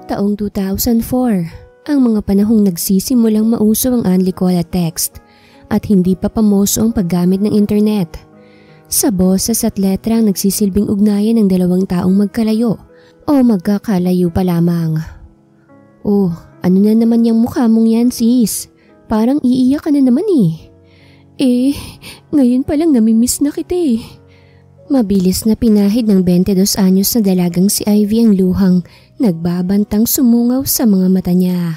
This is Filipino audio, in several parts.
Taong 2004, ang mga panahong nagsisimulang mauso ang only call at text at hindi pa pamoso ang paggamit ng internet. Sa boses at letra ang nagsisilbing ugnayan ng dalawang taong magkalayo o magkakalayo pa lamang. Oh, ano na naman yung mukha mong yan, sis? Parang iiyak ka na naman eh. Ngayon pa lang namimiss na kita eh. Mabilis na pinahid ng 22 anyos na dalagang si Ivy ang luhang nagbabantang sumungaw sa mga mata niya.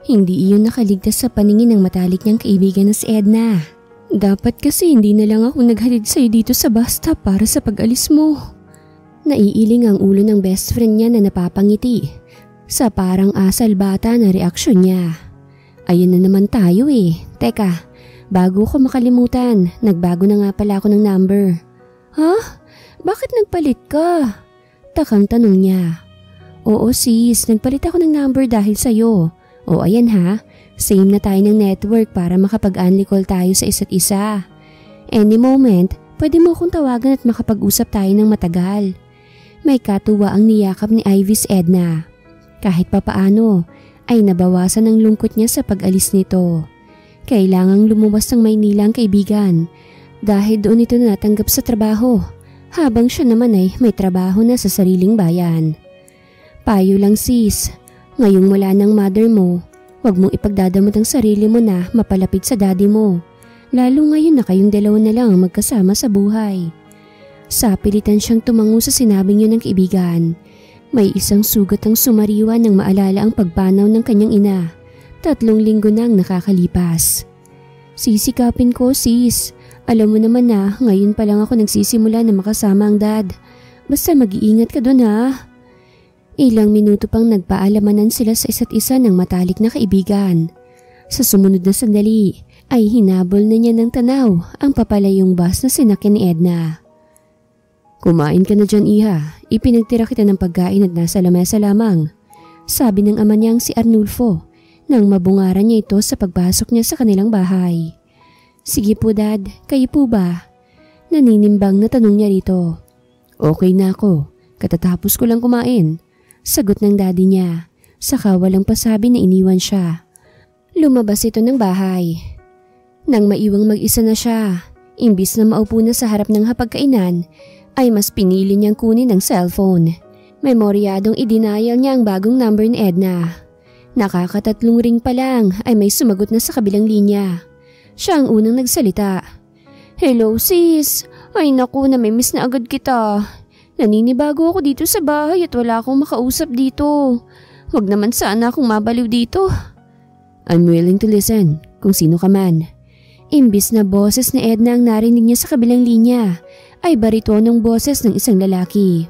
Hindi iyon nakaligtas sa paningin ng matalik niyang kaibigan na si Edna. Dapat kasi hindi na lang ako naghatid sa'yo dito sa bus stop para sa pag-alis mo. Naiiling ang ulo ng best friend niya na napapangiti sa parang asal bata na reaksyon niya. Ayun na naman tayo eh. Teka, bago ko makalimutan, nagbago na nga pala ako ng number. Ha? Bakit nagpalit ka? Takang tanong niya. Oo sis, nagpalit ako ng number dahil sa'yo. O ayan ha, same na tayo ng network para makapag-only call tayo sa isa't isa. Any moment, pwede mo akong tawagan at makapag-usap tayo ng matagal. May katuwa ang niyakap ni Ivy's Edna. Kahit papaano, ay nabawasan ang lungkot niya sa pag-alis nito. Kailangang lumabas ng Maynila ang kaibigan dahil doon ito natanggap sa trabaho, habang siya naman ay may trabaho na sa sariling bayan. Payo lang sis, ngayong wala ng mother mo, huwag mong ipagdadamot ang sarili mo na mapalapit sa daddy mo, lalo ngayon na kayong dalawa na lang magkasama sa buhay. Sa pilitan siyang tumango sa sinabing yun ng kaibigan. May isang sugat ang sumariwa nang maalala ang pagpanaw ng kanyang ina. 3 linggo nang nakakalipas. Sisikapin ko sis. Alam mo naman na ngayon pa lang ako nagsisimula na makasama ang dad. Basta mag-iingat ka doon ha. Ilang minuto pang nagpaalamanan sila sa isa't isa ng matalik na kaibigan. Sa sumunod na sandali ay hinabol na niya ng tanaw ang papalayong bus na sinakyan ni Edna. Kumain ka na dyan iha, ipinagtira kita ng pagkain at nasa lamesa lamang. Sabi ng ama niyang si Arnulfo nang mabungaran niya ito sa pagpasok niya sa kanilang bahay. Sige po dad, kayo po ba? Naninimbang na tanong niya rito. Okay na ako, katatapos ko lang kumain. Sagot ng daddy niya, saka walang pasabi na iniwan siya. Lumabas ito ng bahay. Nang maiwang mag-isa na siya, imbis na maupo na sa harap ng hapagkainan, ay mas pinili niyang kunin ang cellphone. Memoryadong idinayal niya ang bagong number ni Edna. Nakakatatlong ring pa lang ay may sumagot na sa kabilang linya. Siya ang unang nagsalita. Hello sis, ay naku namimiss na agad kita. Naninibago ako dito sa bahay at wala akong makausap dito. Huwag naman sana akong mabaliw dito. I'm willing to listen kung sino ka man. Imbis na boses ni Edna ang narinig niya sa kabilang linya, ay baritonong boses ng isang lalaki.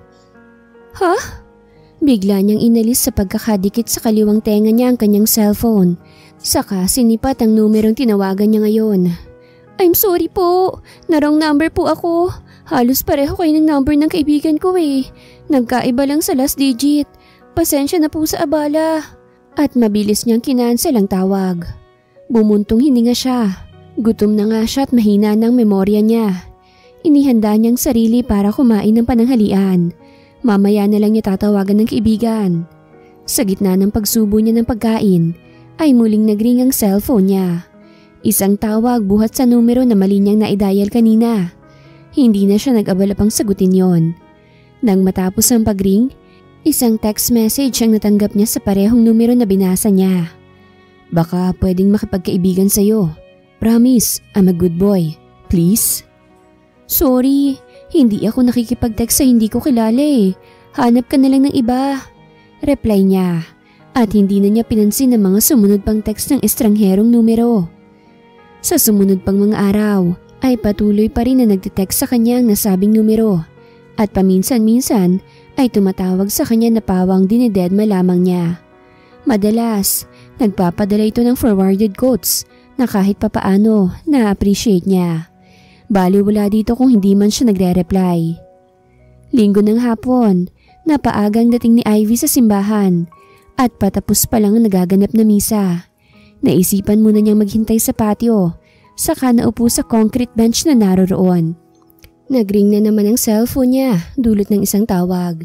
Ha? Bigla niyang inalis sa pagkakadikit sa kaliwang tenga niya ang kanyang cellphone. Saka sinipat ang numerong tinawagan niya ngayon. I'm sorry po, narong number po ako. Halos pareho kayo ng number ng kaibigan ko eh. Nagkaiba lang sa last digit. Pasensya na po sa abala. At mabilis niyang kinansel ang tawag. Bumuntong hininga siya. Gutom na nga siya at mahina ng memorya niya. Inihanda niyang sarili para kumain ng pananghalian. Mamaya na lang niya tatawagan ng kaibigan. Sa gitna ng pagsubo niya ng pagkain, ay muling nagring ang cellphone niya. Isang tawag buhat sa numero na mali niyang naidial kanina. Hindi na siya nag-abala pang sagutin yon. Nang matapos ang pagring, isang text message ang natanggap niya sa parehong numero na binasa niya. Baka pwedeng makipagkaibigan sa'yo. Promise, I'm a good boy. Please? Sorry, hindi ako nakikipag-text sa hindi ko kilala eh. Hanap ka na lang ng iba. Reply niya. At hindi na niya pinansin ang mga sumunod pang text ng estrangherong numero. Sa sumunod pang mga araw, ay patuloy pa rin na nagtitext sa kanya ang nasabing numero. At paminsan-minsan ay tumatawag sa kanya na pawang dinidedma lamang niya. Madalas, nagpapadala ito ng forwarded quotes na kahit papaano na-appreciate niya. Baliwala dito kung hindi man siya nagre-reply. Linggo ng hapon, napaagang dating ni Ivy sa simbahan at patapos pa lang ang nagaganap na misa. Naisipan muna niyang maghintay sa patio, saka naupo sa concrete bench na naroroon. Nagring na naman ang cellphone niya dulot ng isang tawag.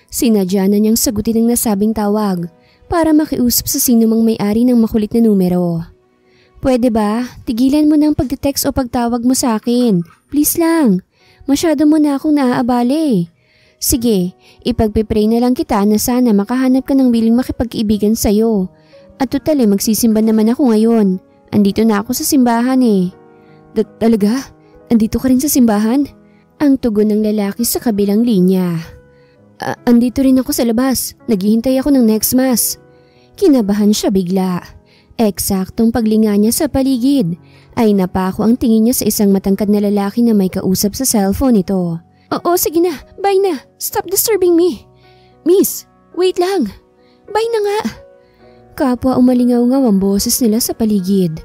Sinadya na niyang sagutin ang nasabing tawag para makiusap sa sino mang may-ari ng makulit na numero. Pwede ba? Tigilan mo na ang pagte-text o pagtawag mo sa akin. Please lang. Masyado mo na akong naaabali. Sige, ipagpipray na lang kita na sana makahanap ka ng wiling makipag-iibigan sa'yo. At total magsisimba naman ako ngayon. Andito na ako sa simbahan eh. Talaga? Andito ka rin sa simbahan? Ang tugon ng lalaki sa kabilang linya. Andito rin ako sa labas. Naghihintay ako ng next mass. Kinabahan siya bigla. Eksaktong paglinga niya sa paligid ay napako ang tingin niya sa isang matangkad na lalaki na may kausap sa cellphone nito. Oo, sige na. Bye na. Stop disturbing me. Miss, wait lang. Bye na nga. Kapwa umalingaw-ngaw ang boses nila sa paligid.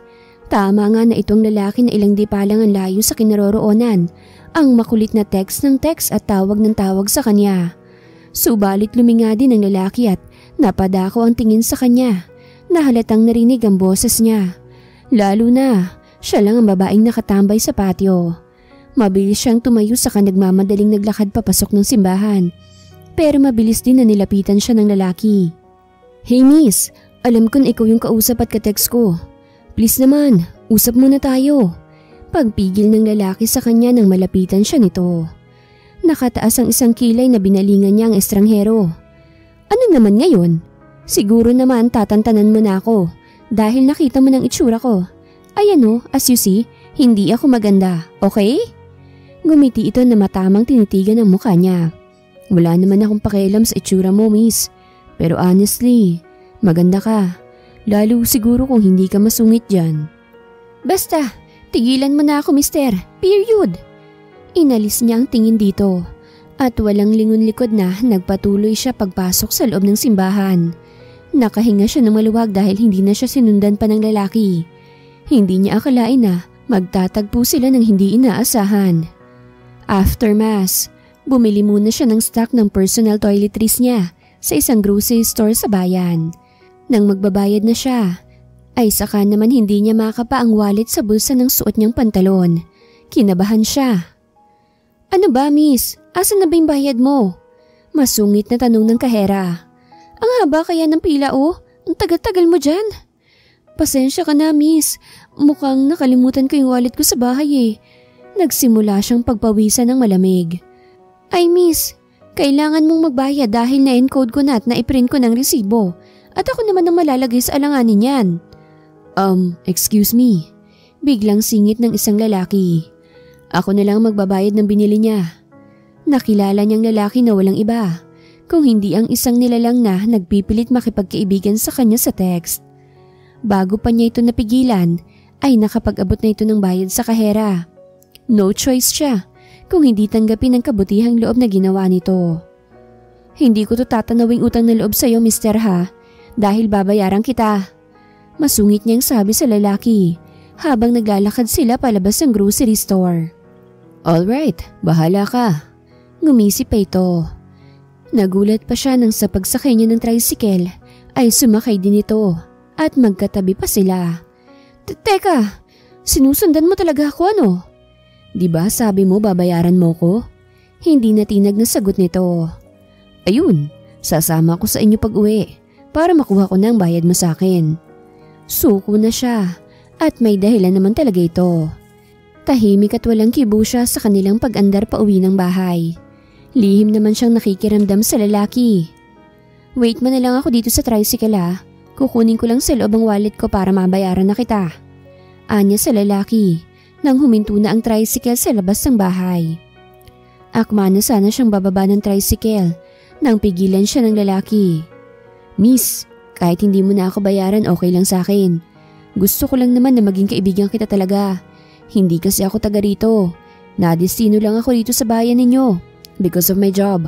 Tama nga na itong lalaki na ilang di pa lang ang layo sa kinaroroonan. Ang makulit na text ng text at tawag ng tawag sa kanya. Subalit luminga din ang lalaki at napadako ang tingin sa kanya. Nahalatang narinig ang boses niya. Lalo na, siya lang ang babaeng nakatambay sa patio. Mabilis siyang tumayo saka nagmamadaling naglakad papasok ng simbahan. Pero mabilis din na nilapitan siya ng lalaki. Hey miss, alam ko na ikaw yung kausap at ka-text ko. Please naman, usap muna tayo. Pagpigil ng lalaki sa kanya nang malapitan siya nito. Nakataas ang isang kilay na binalingan niya ang estranghero. Ano naman ngayon? Siguro naman tatantanan mo na ako dahil nakita mo ng itsura ko. Ayan o, as you see, hindi ako maganda, okay? Ngumiti ito na matamang tinitigan ang mukha niya. Wala naman akong pakialam sa itsura mo, miss. Pero honestly, maganda ka. Lalo siguro kung hindi ka masungit dyan. Basta, tigilan mo na ako, mister. Period. Inalis niya ang tingin dito at walang lingon-likod na nagpatuloy siya pagpasok sa loob ng simbahan. Nakahinga siya ng maluwag dahil hindi na siya sinundan pa ng lalaki. Hindi niya akalain na magtatagpo sila ng hindi inaasahan. After mass, bumili muna siya ng stock ng personal toiletries niya sa isang grocery store sa bayan. Nang magbabayad na siya, ay saka naman hindi niya makapa ang wallet sa bulsa ng suot niyang pantalon. Kinabahan siya. Ano ba, miss? Asan na ba yung bayad mo? Masungit na tanong ng kahera. Ang haba kaya ng pila oh? Ang tagal-tagal mo dyan. Pasensya ka na, miss. Mukhang nakalimutan ko yung wallet ko sa bahay eh. Nagsimula siyang pagpawisan ng malamig. Ay miss, kailangan mong magbayad dahil na-encode ko na at na-print ko ng resibo. At ako naman ang malalagay sa alanganin yan. Excuse me. Biglang singit ng isang lalaki. Ako na lang magbabayad ng binili niya. Nakilala niyang lalaki na walang iba, kung hindi ang isang nilalang na nagpipilit makipagkaibigan sa kanya sa text. Bago pa niya ito napigilan, ay nakapag-abot na ito ng bayad sa kahera. No choice siya, kung hindi tanggapin ang kabutihang loob na ginawa nito. Hindi ko to tatanawing utang na loob sa'yo, mister ha, dahil babayaran kita. Masungit niyang sabi sa lalaki, habang naglalakad sila palabas ng grocery store. Alright, bahala ka. Ngumisi pa ito. Nagulat pa siya nang sa pagsakay niya ng tricycle ay sumakay din ito at magkatabi pa sila. Teka, sinusundan mo talaga ako ano? Diba sabi mo babayaran mo ko? Hindi natinag na sagot nito. Ayun, sasama ko sa inyo pag uwi para makuha ko na ang bayad mo sa akin. Suko na siya at may dahilan naman talaga ito. Tahimik at walang kibo siya sa kanilang pag-andar pa uwi ng bahay. Lihim naman siyang nakikiramdam sa lalaki. Wait mo na lang ako dito sa tricycle ha. Kukunin ko lang sa loob ang wallet ko para mabayaran na kita. Anya sa lalaki nang huminto na ang tricycle sa labas ng bahay. Akma na sana siyang bababa ng tricycle nang pigilan siya ng lalaki. Miss, kahit hindi mo na ako bayaran okay lang sa akin. Gusto ko lang naman na maging kaibigan kita talaga. Hindi kasi ako taga rito. Nadestino lang ako dito sa bayan ninyo because of my job.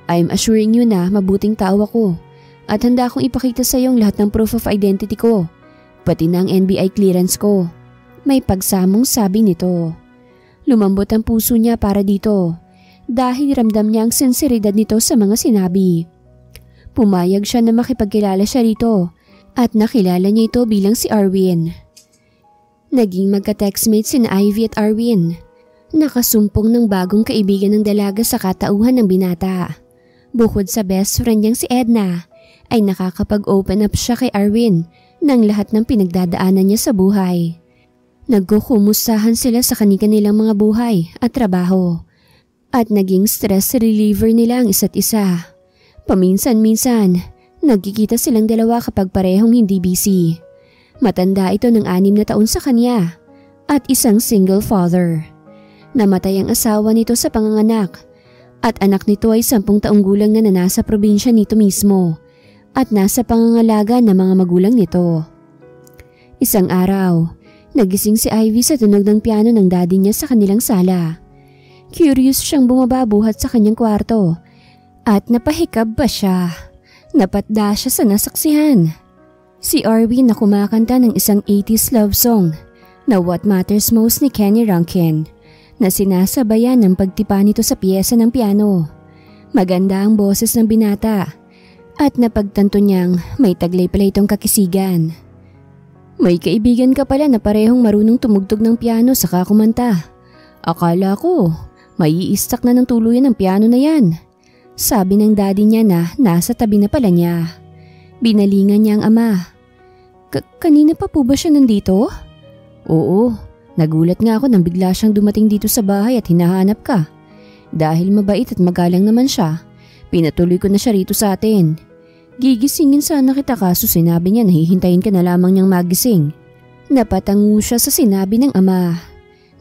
I'm assuring you na mabuting tao ako at handa akong ipakita sa iyo ang lahat ng proof of identity ko, pati na ang NBI clearance ko. May pagsamong sabi nito. Lumambot ang puso niya para dito dahil ramdam niya ang sinseridad nito sa mga sinabi. Pumayag siya na makipagkilala siya rito at nakilala niya ito bilang si Arwin. Naging magka-textmate sina Ivy at Arwin. Nakasumpong ng bagong kaibigan ng dalaga sa katauhan ng binata. Bukod sa best friend niyang si Edna, ay nakakapag-open up siya kay Arwin ng lahat ng pinagdadaanan niya sa buhay. Nagkukumustahan sila sa kanilang mga buhay at trabaho at naging stress reliever nila ang isa't isa. Paminsan-minsan, nagkikita silang dalawa kapag parehong hindi busy. Matanda ito ng 6 na taon sa kanya at isang single father. Namatay ang asawa nito sa panganganak at anak nito ay 10 taong gulang na nasa probinsya nito mismo at nasa pangangalaga ng mga magulang nito. Isang araw, nagising si Ivy sa tunog ng piano ng daddy niya sa kanilang sala. Curious siyang bumababuhat sa kanyang kwarto at napahikab ba siya? Napatda siya sa nasaksihan. Si Arwin na kumakanta ng isang 80s love song na What Matters Most ni Kenny Rankin na sinasabayan ng pagtipa nito sa piyesa ng piano. Maganda ang boses ng binata at napagtanto niyang may taglay pala itong kakisigan. May kaibigan ka pala na parehong marunong tumugtog ng piano saka kumanta. Akala ko, may i-stack na ng tuluyan ng piano na yan. Sabi ng daddy niya na nasa tabi na pala niya. Binalingan niya ang ama. Kanina pa po ba siya nandito? Oo, nagulat nga ako nang bigla siyang dumating dito sa bahay at hinahanap ka. Dahil mabait at magalang naman siya, pinatuloy ko na siya rito sa atin. Gigisingin sana kita kaso sinabi niya nahihintayin ka na lamang niyang magising. Napatango siya sa sinabi ng ama.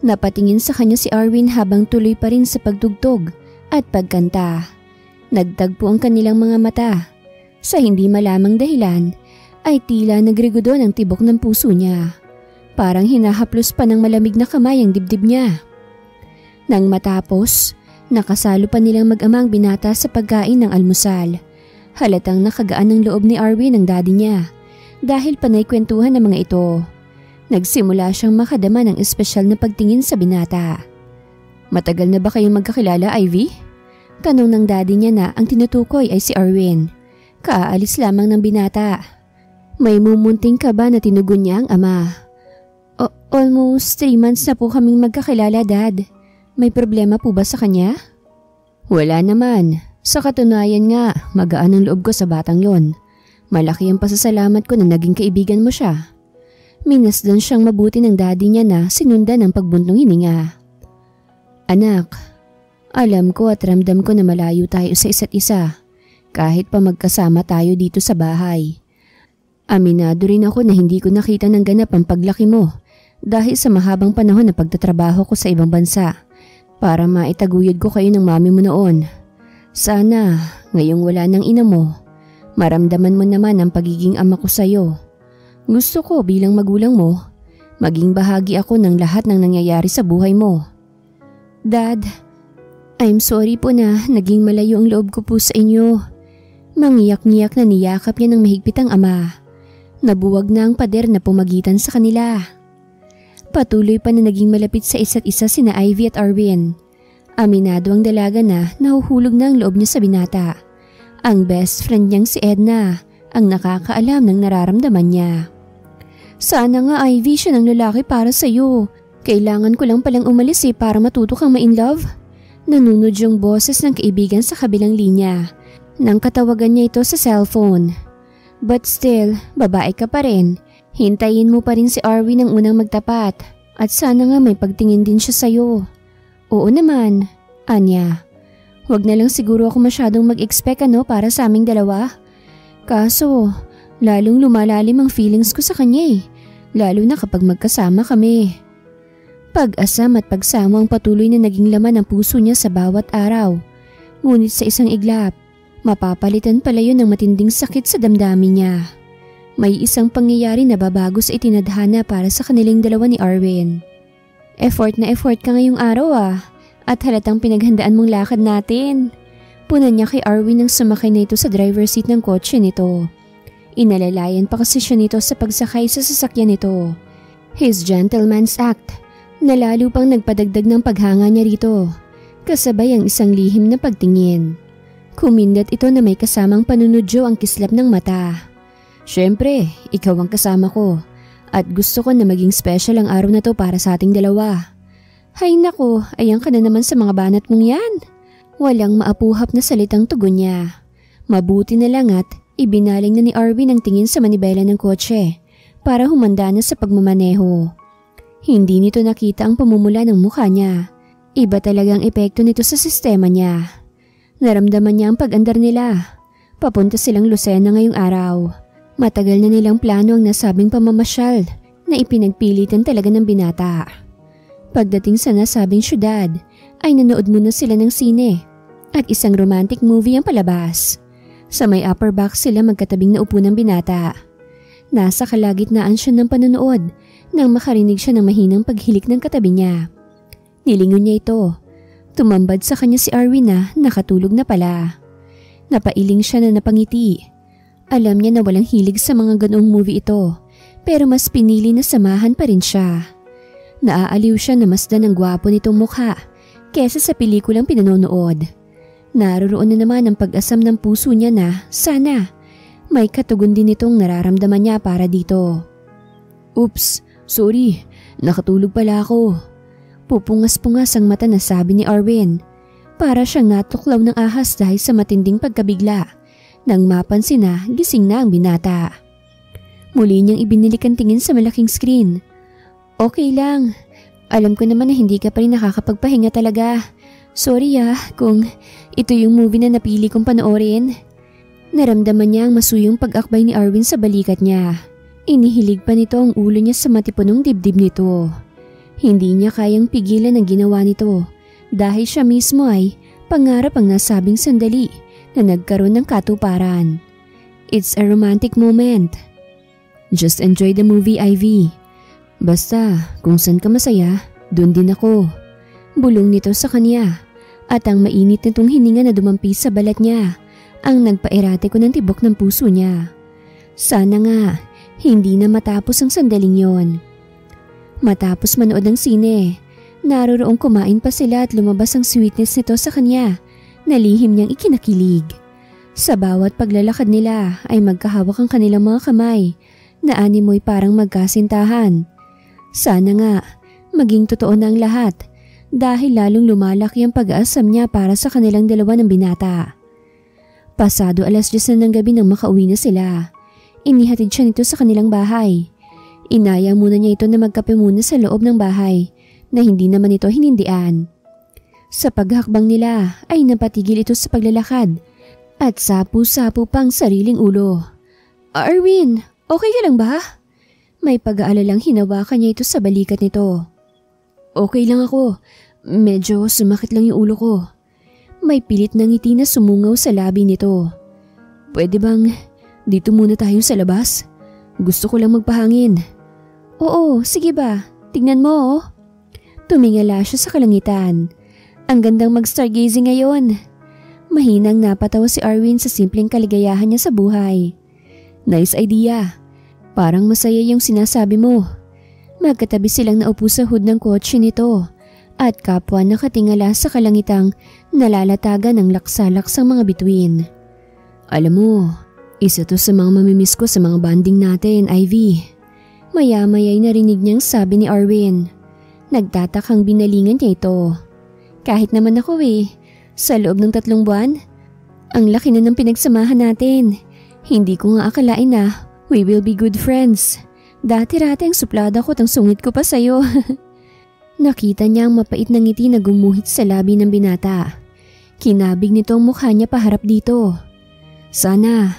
Napatingin sa kanya si Arwin habang tuloy pa rin sa pagtugtog at pagkanta. Nagtagpo ang kanilang mga mata. Sa hindi malamang dahilan ay tila nagregudo ng tibok ng puso niya. Parang hinahaplos pa ng malamig na kamay ang dibdib niya. Nang matapos, nakasalo pa nilang mag-amang binata sa pagkain ng almusal. Halatang nakagaan ng loob ni Arwin ng daddy niya dahil panay kwentuhan ng mga ito. Nagsimula siyang makadama ng espesyal na pagtingin sa binata. Matagal na ba kayong magkakilala, Ivy? Tanong ng daddy niya na ang tinutukoy ay si Arwin. Kaalis lamang ng binata. May mumunting ka ba na tinugon niya ang ama? Almost 3 months na po kaming magkakilala, Dad. May problema po ba sa kanya? Wala naman. Sa katunayan nga, magaan ang loob ko sa batang yon. Malaki ang pasasalamat ko na naging kaibigan mo siya. Minasdan siyang mabuti ng daddy niya na sinundan ng pagbuntong hininga. Anak, alam ko at ramdam ko na malayo tayo sa isa't isa kahit pa magkasama tayo dito sa bahay. Aminado rin ako na hindi ko nakita ng ganap ang paglaki mo dahil sa mahabang panahon na pagtatrabaho ko sa ibang bansa para maitaguyod ko kayo ng mami mo noon. Sana, ngayong wala ng ina mo, maramdaman mo naman ang pagiging ama ko sa'yo. Gusto ko bilang magulang mo, maging bahagi ako ng lahat ng nangyayari sa buhay mo. Dad, I'm sorry po na naging malayo ang loob ko po sa inyo. Mangiyak-ngiyak na niyakap niya ng mahigpit ang ama. Nabuwag na ang pader na pumagitan sa kanila. Patuloy pa na naging malapit sa isa't isa sina Ivy at Arwin. Aminado ang dalaga na nahuhulog na ang loob niya sa binata. Ang best friend niyang si Edna ang nakakaalam ng nararamdaman niya. Sana nga Ivy siya ng lalaki para sa'yo. Kailangan ko lang palang umalis para matuto kang ma-in-love. Nanunod yung boses ng kaibigan sa kabilang linya nang katawagan niya ito sa cellphone. But still, babae ka pa rin. Hintayin mo pa rin si Arwin ng unang magtapat at sana nga may pagtingin din siya sa'yo. Oo naman, Anya. Huwag na lang siguro ako masyadong mag-expect para sa aming dalawa. Kaso, lalong lumalalim ang feelings ko sa kanya lalo na kapag magkasama kami. Pag-asam at pagsamo ang patuloy na naging laman ng puso niya sa bawat araw. Ngunit sa isang iglap, mapapalitan pala yun ng matinding sakit sa damdamin niya. May isang pangyayari na babago sa itinadhana para sa kanilang dalawa ni Arwin. Effort na effort ka ngayong araw at halatang pinaghandaan mong lakad natin. Punan niya kay Arwin nang sumakay na ito sa driver's seat ng kotse nito. Inalalayan pa kasi siya nito sa pagsakay sa sasakyan nito. His gentleman's act na lalo pang nagpadagdag ng paghanga niya rito, kasabay ang isang lihim na pagtingin. Kumindat ito na may kasamang panunodyo ang kislap ng mata. Siyempre, ikaw ang kasama ko at gusto ko na maging special ang araw na to para sa ating dalawa. Hay nako, ayan ka na naman sa mga banat mong yan. Walang maapuhap na salitang tugon niya. Mabuti na lang at ibinaling na ni Arwin ang tingin sa manibela ng kotse para humanda na sa pagmamaneho. Hindi nito nakita ang pamumula ng mukha niya. Iba talagang epekto nito sa sistema niya. Naramdaman niya ang pag-andar nila. Papunta silang Lucena ngayong araw. Matagal na nilang plano ang nasabing pamamasyal na ipinagpilitan talaga ng binata. Pagdating sa nasabing syudad ay nanood muna sila ng sine at isang romantic movie ang palabas. Sa may upper box sila magkatabing naupo ng binata. Nasa kalagitnaan siya ng panonood nang makarinig siya ng mahinang paghilik ng katabi niya. Nilingon niya ito. Tumambad sa kanya si Arwin na nakatulog na pala. Napailing siya na napangiti. Alam niya na walang hilig sa mga ganoong movie ito, pero mas pinili na samahan pa rin siya. Naaaliw siya na masdan ang gwapo nitong mukha kesa sa pelikulang pinanonood. Naroroon na naman ang pag-asam ng puso niya na sana may katugon din itong nararamdaman niya para dito. Oops, sorry, nakatulog pala ako. Pupungas-pungas ang mata na sabi ni Arwin. Para siyang natuklaw ng ahas dahil sa matinding pagkabigla. Nang mapansin na gising na ang binata. Muli niyang ibinilik ang tingin sa malaking screen. Okay lang. Alam ko naman na hindi ka pa rin nakakapagpahinga talaga. Sorry kung ito yung movie na napili kong panoorin. Naramdaman niya ang masuyong pag-akbay ni Arwin sa balikat niya. Inihilig pa nito ang ulo niya sa matipunong dibdib nito. Hindi niya kayang pigilan ang ginawa nito dahil siya mismo ay pangarap ang nasabing sandali na nagkaroon ng katuparan. It's a romantic moment. Just enjoy the movie, Ivy. Basta kung saan ka masaya, dun din ako. Bulong nito sa kanya at ang mainit nitong hininga na dumampi sa balat niya ang nagpaerate ko ng tibok ng puso niya. Sana nga hindi na matapos ang sandaling yon. Matapos manood ng sine, naroroong kumain pa sila at lumabas ang sweetness nito sa kanya na lihim niyang ikinakilig. Sa bawat paglalakad nila ay magkahawak ang kanilang mga kamay na animoy parang magkasintahan. Sana nga maging totoo na ang lahat dahil lalong lumalaki ang pag-aasam niya para sa kanilang dalawa ng binata. Pasado 10:00 na ng gabi nang makauwi na sila. Inihatid siya nito sa kanilang bahay. Inaya muna niya ito na magkape muna sa loob ng bahay na hindi naman ito hinindian. Sa paghakbang nila ay napatigil ito sa paglalakad at sapu-sapu pang sariling ulo. Arwin, okay ka lang ba? May pag-aalalang hinawakan niya ito sa balikat nito. Okay lang ako, medyo sumakit lang yung ulo ko. May pilit na ngiti na sumungaw sa labi nito. Pwede bang dito muna tayo sa labas? Gusto ko lang magpahangin. Oo, sige ba? Tingnan mo. Tumingala siya sa kalangitan. Ang gandang mag-stargazing ngayon. Mahinang napatawa si Arwin sa simpleng kaligayahan niya sa buhay. Nice idea. Parang masaya yung sinasabi mo. Magkatabi silang naupo sa hood ng kotse nito at kapwa nakatingala sa kalangitang nalalatagan ng laksa-laksang mga bituin. Alam mo, isa to sa mga mamimiss ko sa mga banding natin, Ivy. Maya-maya'y narinig niyang sabi ni Arwin. Nagtatakang binalingan niya ito. Kahit naman ako sa loob ng 3 buwan, ang laki na ng pinagsamahan natin. Hindi ko nga akalain na we will be good friends. Dati-rati ang suplada ko tang sungit ko pa sa'yo. Nakita niya ang mapait na ngiti na gumuhit sa labi ng binata. Kinabig nito ang mukha niya paharap dito. Sana,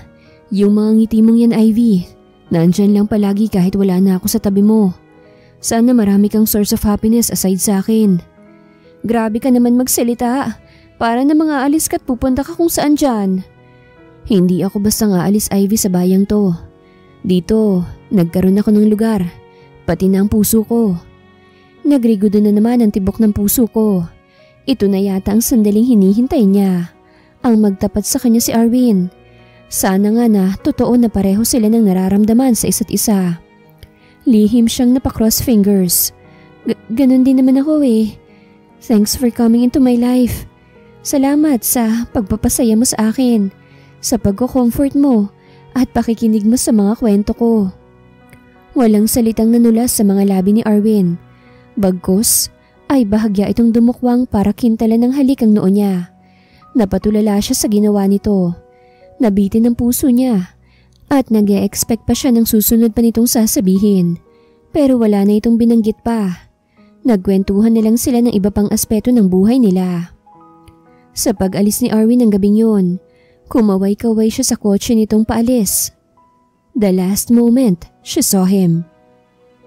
yung mga ngiti mong yan, Ivy, nandyan lang palagi kahit wala na ako sa tabi mo. Sana marami kang source of happiness aside sa akin. Grabe ka naman magsalita. Para na mga alis ka't pupunta ka kung saan dyan. Hindi ako basta nga alis, Ivy, sa bayang to. Dito, nagkaroon ako ng lugar. Pati na ang puso ko. Nagrigodo na naman ang tibok ng puso ko. Ito na yata ang sandaling hinihintay niya. Ang magtapat sa kanya si Arwin. Sana nga na totoo na pareho sila ng nararamdaman sa isa't isa. Lihim siyang napakross fingers. Ganon din naman ako Thanks for coming into my life. Salamat sa pagpapasaya mo sa akin, sa pagko-comfort mo at pakikinig mo sa mga kwento ko. Walang salitang nanulas sa mga labi ni Arwin. Bagkus ay bahagya itong dumukwang para kintalan ng halik ang noo niya. Napatulala siya sa ginawa nito. Nabitin ang puso niya at nag-e-expect pa siya ng susunod pa nitong sasabihin. Pero wala na itong binanggit pa. Nagkwentuhan na lang sila ng iba pang aspeto ng buhay nila. Sa pag-alis ni Arwin ng gabing yun, kumaway-kaway siya sa kotse nitong paalis. The last moment, she saw him.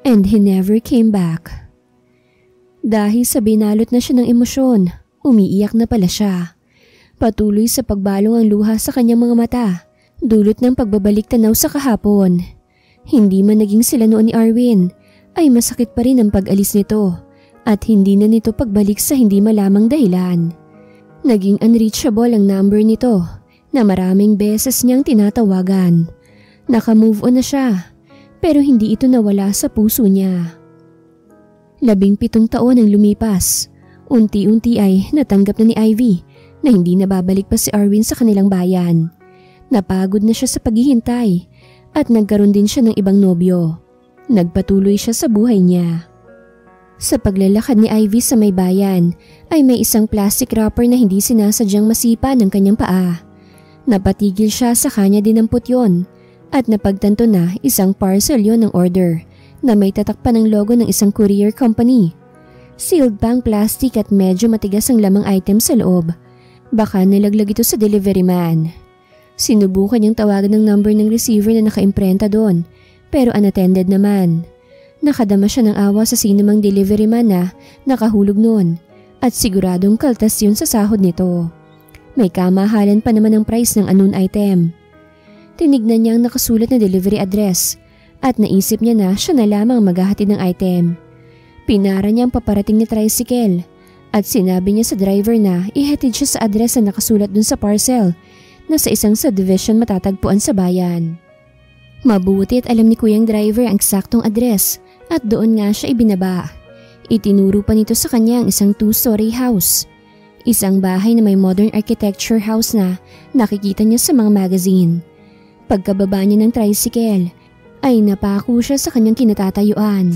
And he never came back. Dahil sa binalot na siya ng emosyon, umiiyak na pala siya. Patuloy sa pagbalong ang luha sa kanyang mga mata, dulot ng pagbabalik tanaw sa kahapon. Hindi man naging sila noon ni Arwin, ay masakit pa rin ang pag-alis nito at hindi na nito pagbalik sa hindi malamang dahilan. Naging unreachable ang number nito na maraming beses niyang tinatawagan. Naka-move on na siya, pero hindi ito nawala sa puso niya. 17 taon ang lumipas. Unti-unti ay natanggap na ni Ivy na hindi na babalik pa si Arwin sa kanilang bayan. Napagod na siya sa paghihintay at nagkaroon din siya ng ibang nobyo. Nagpatuloy siya sa buhay niya. Sa paglalakad ni Ivy sa may bayan ay may isang plastic wrapper na hindi sinasadyang masipa ng kanyang paa. Napatigil siya sa kanya dinampot yon. At napagtanto na isang parcel yon ng order na may tatak pa ng logo ng isang courier company. Sealed pa ang plastic at medyo matigas ang lamang item sa loob. Baka nalaglag ito sa delivery man. Sinubukan niyang tawagan ng number ng receiver na nakaimprenta doon pero unattended naman. Nakadama siya ng awa sa sinumang delivery man na nakahulog noon at siguradong kaltas yun sa sahod nito. May kamahalan pa naman ang price ng unknown item. Tinignan niya ang nakasulat na delivery address at naisip niya na siya na lamang maghahatid ng item. Pinara niya ang paparating na tricycle at sinabi niya sa driver na ihatid siya sa address na nakasulat dun sa parcel na sa isang subdivision matatagpuan sa bayan. Mabuti at alam ni Kuyang driver ang eksaktong address at doon nga siya ibinaba. Itinuro pa nito sa kanya ang isang 2-story house. Isang bahay na may modern architecture house na nakikita niya sa mga magazine. Pagkababa niya ng tricycle, ay napako siya sa kanyang kinatatayuan.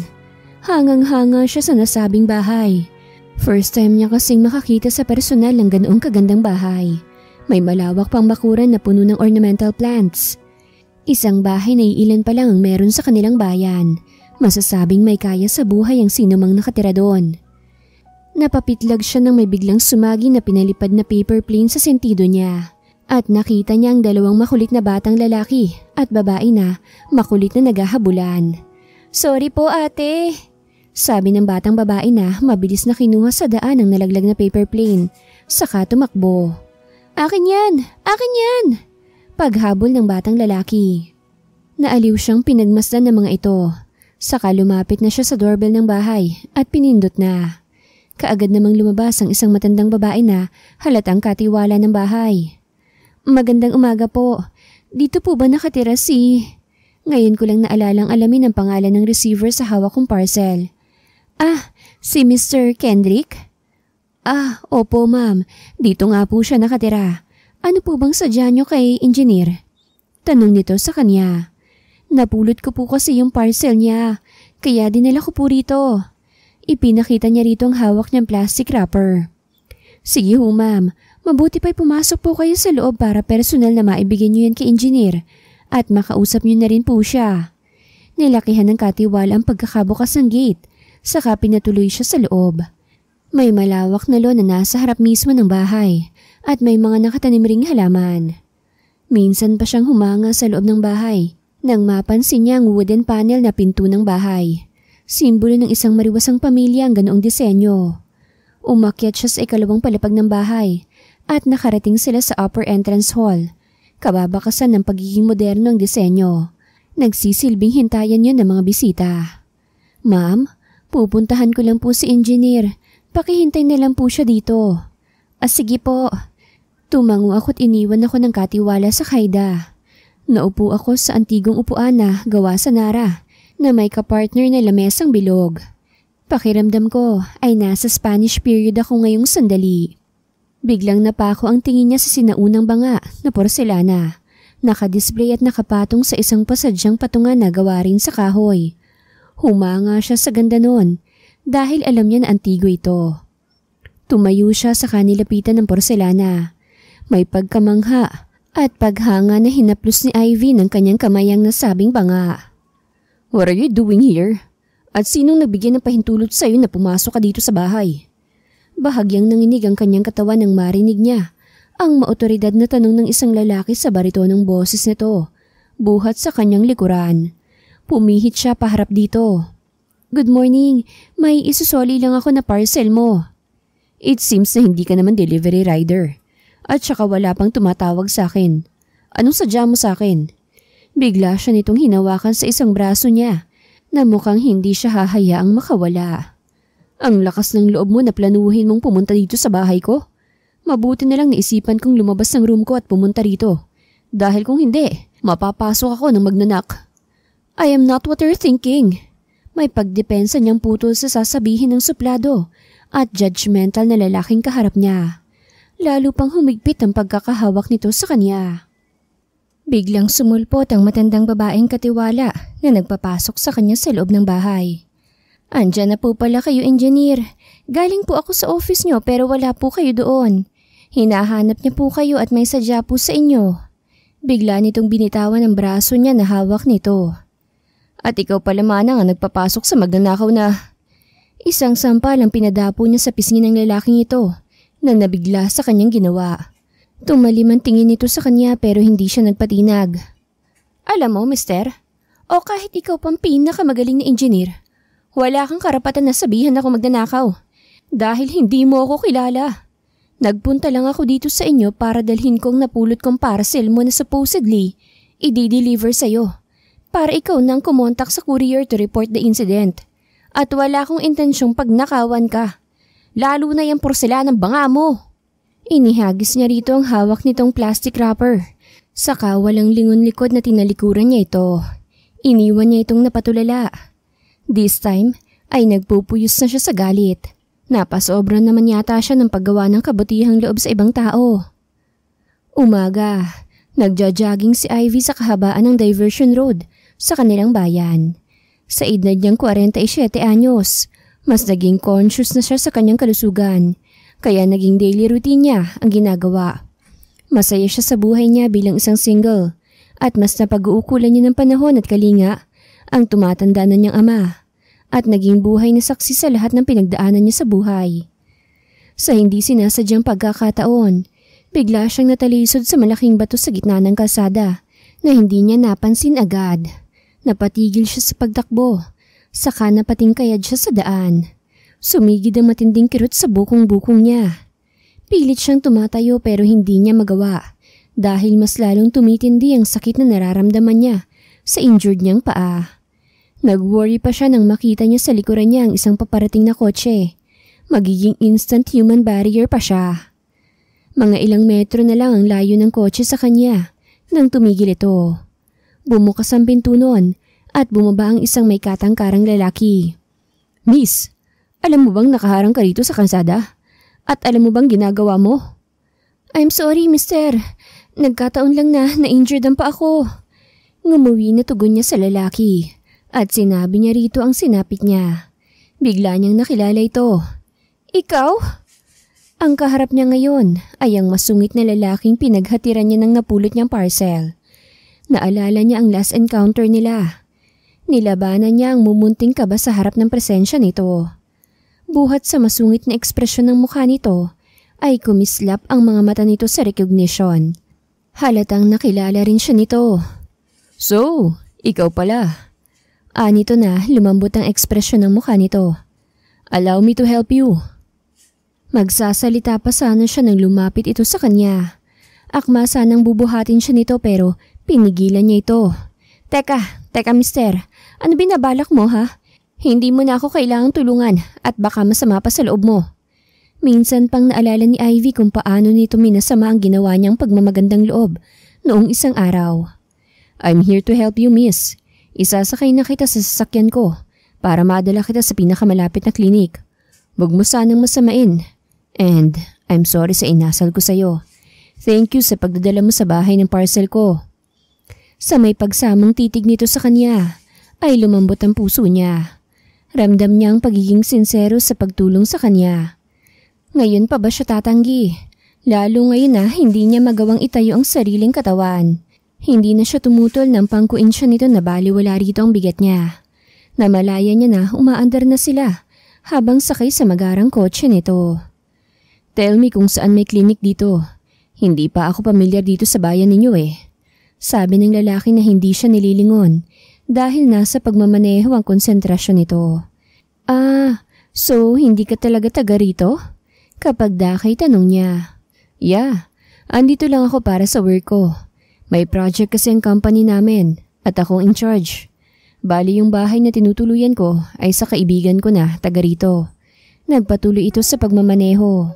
Hangang-hanga siya sa nasabing bahay. First time niya kasing makakita sa personal ng ganoong kagandang bahay. May malawak pang bakuran na puno ng ornamental plants. Isang bahay na iilan pa lang ang meron sa kanilang bayan. Masasabing may kaya sa buhay ang sinumang nakatira doon. Napapitlag siya nang may biglang sumagi na pinalipad na paper plane sa sentido niya. At nakita niya ang dalawang makulit na batang lalaki at babae na makulit na naghahabulan. "Sorry po ate," sabi ng batang babae na mabilis na kinuha sa daan ang nalaglag na paper plane. Saka tumakbo. "Akin yan! Akin yan!" Paghabol ng batang lalaki. Naaliw siyang pinagmasdan ng mga ito. Saka lumapit na siya sa doorbell ng bahay at pinindot na. Kaagad namang lumabas ang isang matandang babae na halatang katiwala ng bahay. "Magandang umaga po. Dito po ba nakatira si..." Ngayon ko lang naalalang alamin ang pangalan ng receiver sa hawak kong parcel. "Ah, si Mr. Kendrick?" "Ah, opo ma'am. Dito nga po siya nakatira. Ano po bang sadya niyo kay engineer?" Tanong nito sa kanya. "Napulot ko po kasi yung parcel niya, kaya dinala ko po rito." Ipinakita niya rito ang hawak niyang plastic wrapper. "Sige ho ma'am. Mabuti pa'y pumasok po kayo sa loob para personal na maibigay niyo yan kay engineer at makausap niyo na rin po siya." Nilakihan ng katiwala ang pagkakabukas ng gate, saka pinatuloy siya sa loob. May malawak na lawn na nasa harap mismo ng bahay at may mga nakatanim ring halaman. Minsan pa siyang humanga sa loob ng bahay nang mapansin niya ang wooden panel na pinto ng bahay. Simbolo ng isang mariwasang pamilya ang ganoong disenyo. Umakyat siya sa ikalawang palapag ng bahay at nakarating sila sa upper entrance hall. Kababakasan ng pagiging moderno ang disenyo. Nagsisilbing hintayan yun ng mga bisita. "Ma'am, pupuntahan ko lang po si engineer. Pakihintay na lang po siya dito." "Ah, sige po." Tumango ako at iniwan ako ng katiwala sa kayda. Naupo ako sa antigong upuan na gawa sa nara na may kapartner na lamesang bilog. Pakiramdam ko ay nasa Spanish period ako ngayong sandali. Biglang napako ang tingin niya sa sinaunang banga na porselana. Nakadisplay at nakapatong sa isang pasadyang patungan na gawa rin sa kahoy. Humanga siya sa ganda noon dahil alam niya na antigo ito. Tumayo siya sa kanilapitan ng porselana. May pagkamangha at paghanga na hinaplos ni Ivy ng kanyang kamayang nasabing banga. "What are you doing here? At sinong nagbigyan ng pahintulot sa'yo na pumasok ka dito sa bahay?" Bahagyang nanginig ang kanyang katawan nang marinig niya ang maotoridad na tanong ng isang lalaki sa baritonong boses nito, buhat sa kanyang likuran. Pumihit siya paharap dito. "Good morning, may isusoli lang ako na parcel mo." "It seems na hindi ka naman delivery rider. At saka wala pang tumatawag sa akin. Anong sadya mo sa akin?" Bigla siya nitong hinawakan sa isang braso niya na mukhang hindi siya hahayaang makawala. "Ang lakas ng loob mo na planuhin mong pumunta dito sa bahay ko. Mabuti na lang naisipan kong lumabas ng room ko at pumunta rito. Dahil kung hindi, mapapasok ako ng magnanak." "I am not what you're thinking." May pagdepensa niyang putol sa sasabihin ng suplado at judgmental na lalaking kaharap niya. Lalo pang humigpit ang pagkakahawak nito sa kanya. Biglang sumulpot ang matandang babaeng katiwala na nagpapasok sa kanya sa loob ng bahay. "Andyan na po pala kayo, engineer. Galing po ako sa office niyo pero wala po kayo doon. Hinahanap niya po kayo at may sadya po sa inyo." Bigla nitong binitawan ang braso niya na hawak nito. "At ikaw pala manang ang nagpapasok sa magnanakaw na..." Isang sampal ang pinadapo niya sa pisngi ng lalaking ito na nabigla sa kanyang ginawa. Tumalim ang tingin nito sa kanya pero hindi siya nagpatinag. "Alam mo, mister, o kahit ikaw pang pinakamagaling na engineer, wala kang karapatan na sabihan ako magnanakaw dahil hindi mo ako kilala. Nagpunta lang ako dito sa inyo para dalhin kong napulot kong parcel mo na supposedly i-deliver sa'yo para ikaw nang kumontak sa courier to report the incident. At wala akong intensyong pagnakawan ka. Lalo na yung porselanang banga mo." Inihagis niya rito ang hawak nitong plastic wrapper. Saka walang lingon likod na tinalikuran niya ito. Iniwan niya itong napatulala. This time ay nagpupuyos na siya sa galit. Napasobra naman yata siya ng paggawa ng kabutihang loob sa ibang tao. Umaga, nagja-jogging si Ivy sa kahabaan ng diversion road sa kanilang bayan. Sa edad niyang 47 anyos, mas naging conscious na siya sa kanyang kalusugan, kaya naging daily routine niya ang ginagawa. Masaya siya sa buhay niya bilang isang single at mas napag-uukulan niya ng panahon at kalinga ang tumatanda na niyang ama at naging buhay na saksi sa lahat ng pinagdaanan niya sa buhay. Sa hindi sinasadyang pagkakataon, bigla siyang natalisod sa malaking bato sa gitna ng kalsada na hindi niya napansin agad. Napatigil siya sa pagtakbo, saka napatingkayad siya sa daan. Sumigid ang matinding kirot sa bukong-bukong niya. Pilit siyang tumatayo pero hindi niya magawa dahil mas lalong tumitindi ang sakit na nararamdaman niya sa injured niyang paa. Nag-worry pa siya nang makita niya sa likuran niya ang isang paparating na kotse. Magiging instant human barrier pa siya. Mga ilang metro na lang ang layo ng kotse sa kanya nang tumigil ito. Bumukas ang pinto noon at bumaba ang isang may katangkarang lalaki. "Miss, alam mo bang nakaharang ka rito sa kalsada? At alam mo bang ginagawa mo?" "I'm sorry, mister. Nagkataon lang na na-injured ang pa ako." Ngumuwi na tugon niya sa lalaki at sinabi niya rito ang sinapit niya. Bigla niyang nakilala ito. "Ikaw?" Ang kaharap niya ngayon ay ang masungit na lalaking pinaghatiran niya ng napulot niyang parcel. Naalala niya ang last encounter nila. Nilabanan niya ang mumunting kaba sa harap ng presensya nito. Buhat sa masungit na ekspresyon ng mukha nito, ay kumislap ang mga mata nito sa recognition. Halatang nakilala rin siya nito. "So, ikaw pala." Nito na lumambot ang ekspresyon ng mukha nito. "Allow me to help you." Magsasalita pa sana siya nang lumapit ito sa kanya. Akma sanang bubuhatin siya nito pero pinigilan niya ito. Teka mister, ano binabalak mo ha? Hindi mo na ako kailangang tulungan at baka masama pa sa loob mo." Minsan pang naalala ni Ivy kung paano nito minasama ang ginawa niyang pagmamagandang loob noong isang araw. "I'm here to help you, miss. Isasakay na kita sa sasakyan ko para madala kita sa pinakamalapit na klinik. Huwag mo sanang masamain. And I'm sorry sa inasal ko sa'yo. Thank you sa pagdadala mo sa bahay ng parcel ko." Sa may pagsamang titig nito sa kanya, ay lumambot ang puso niya. Ramdam niya ang pagiging sincero sa pagtulong sa kanya. Ngayon pa ba siya tatanggi? Lalo ngayon na hindi niya magawang itayo ang sariling katawan. Hindi na siya tumutol ng pangkuin siya nito na baliwala rito ang bigat niya. Namalaya niya na umaandar na sila habang sakay sa magarang kotse nito. Tell me kung saan may klinik dito. Hindi pa ako pamilyar dito sa bayan ninyo eh. Sabi ng lalaki na hindi siya nililingon dahil nasa pagmamaneho ang konsentrasyon nito. So hindi ka talaga taga rito? Kapag dakay tanong niya. Yeah, andito lang ako para sa work ko. May project kasi ang company namin at akong in charge. Bali yung bahay na tinutuluyan ko ay sa kaibigan ko na taga rito. Nagpatuloy ito sa pagmamaneho.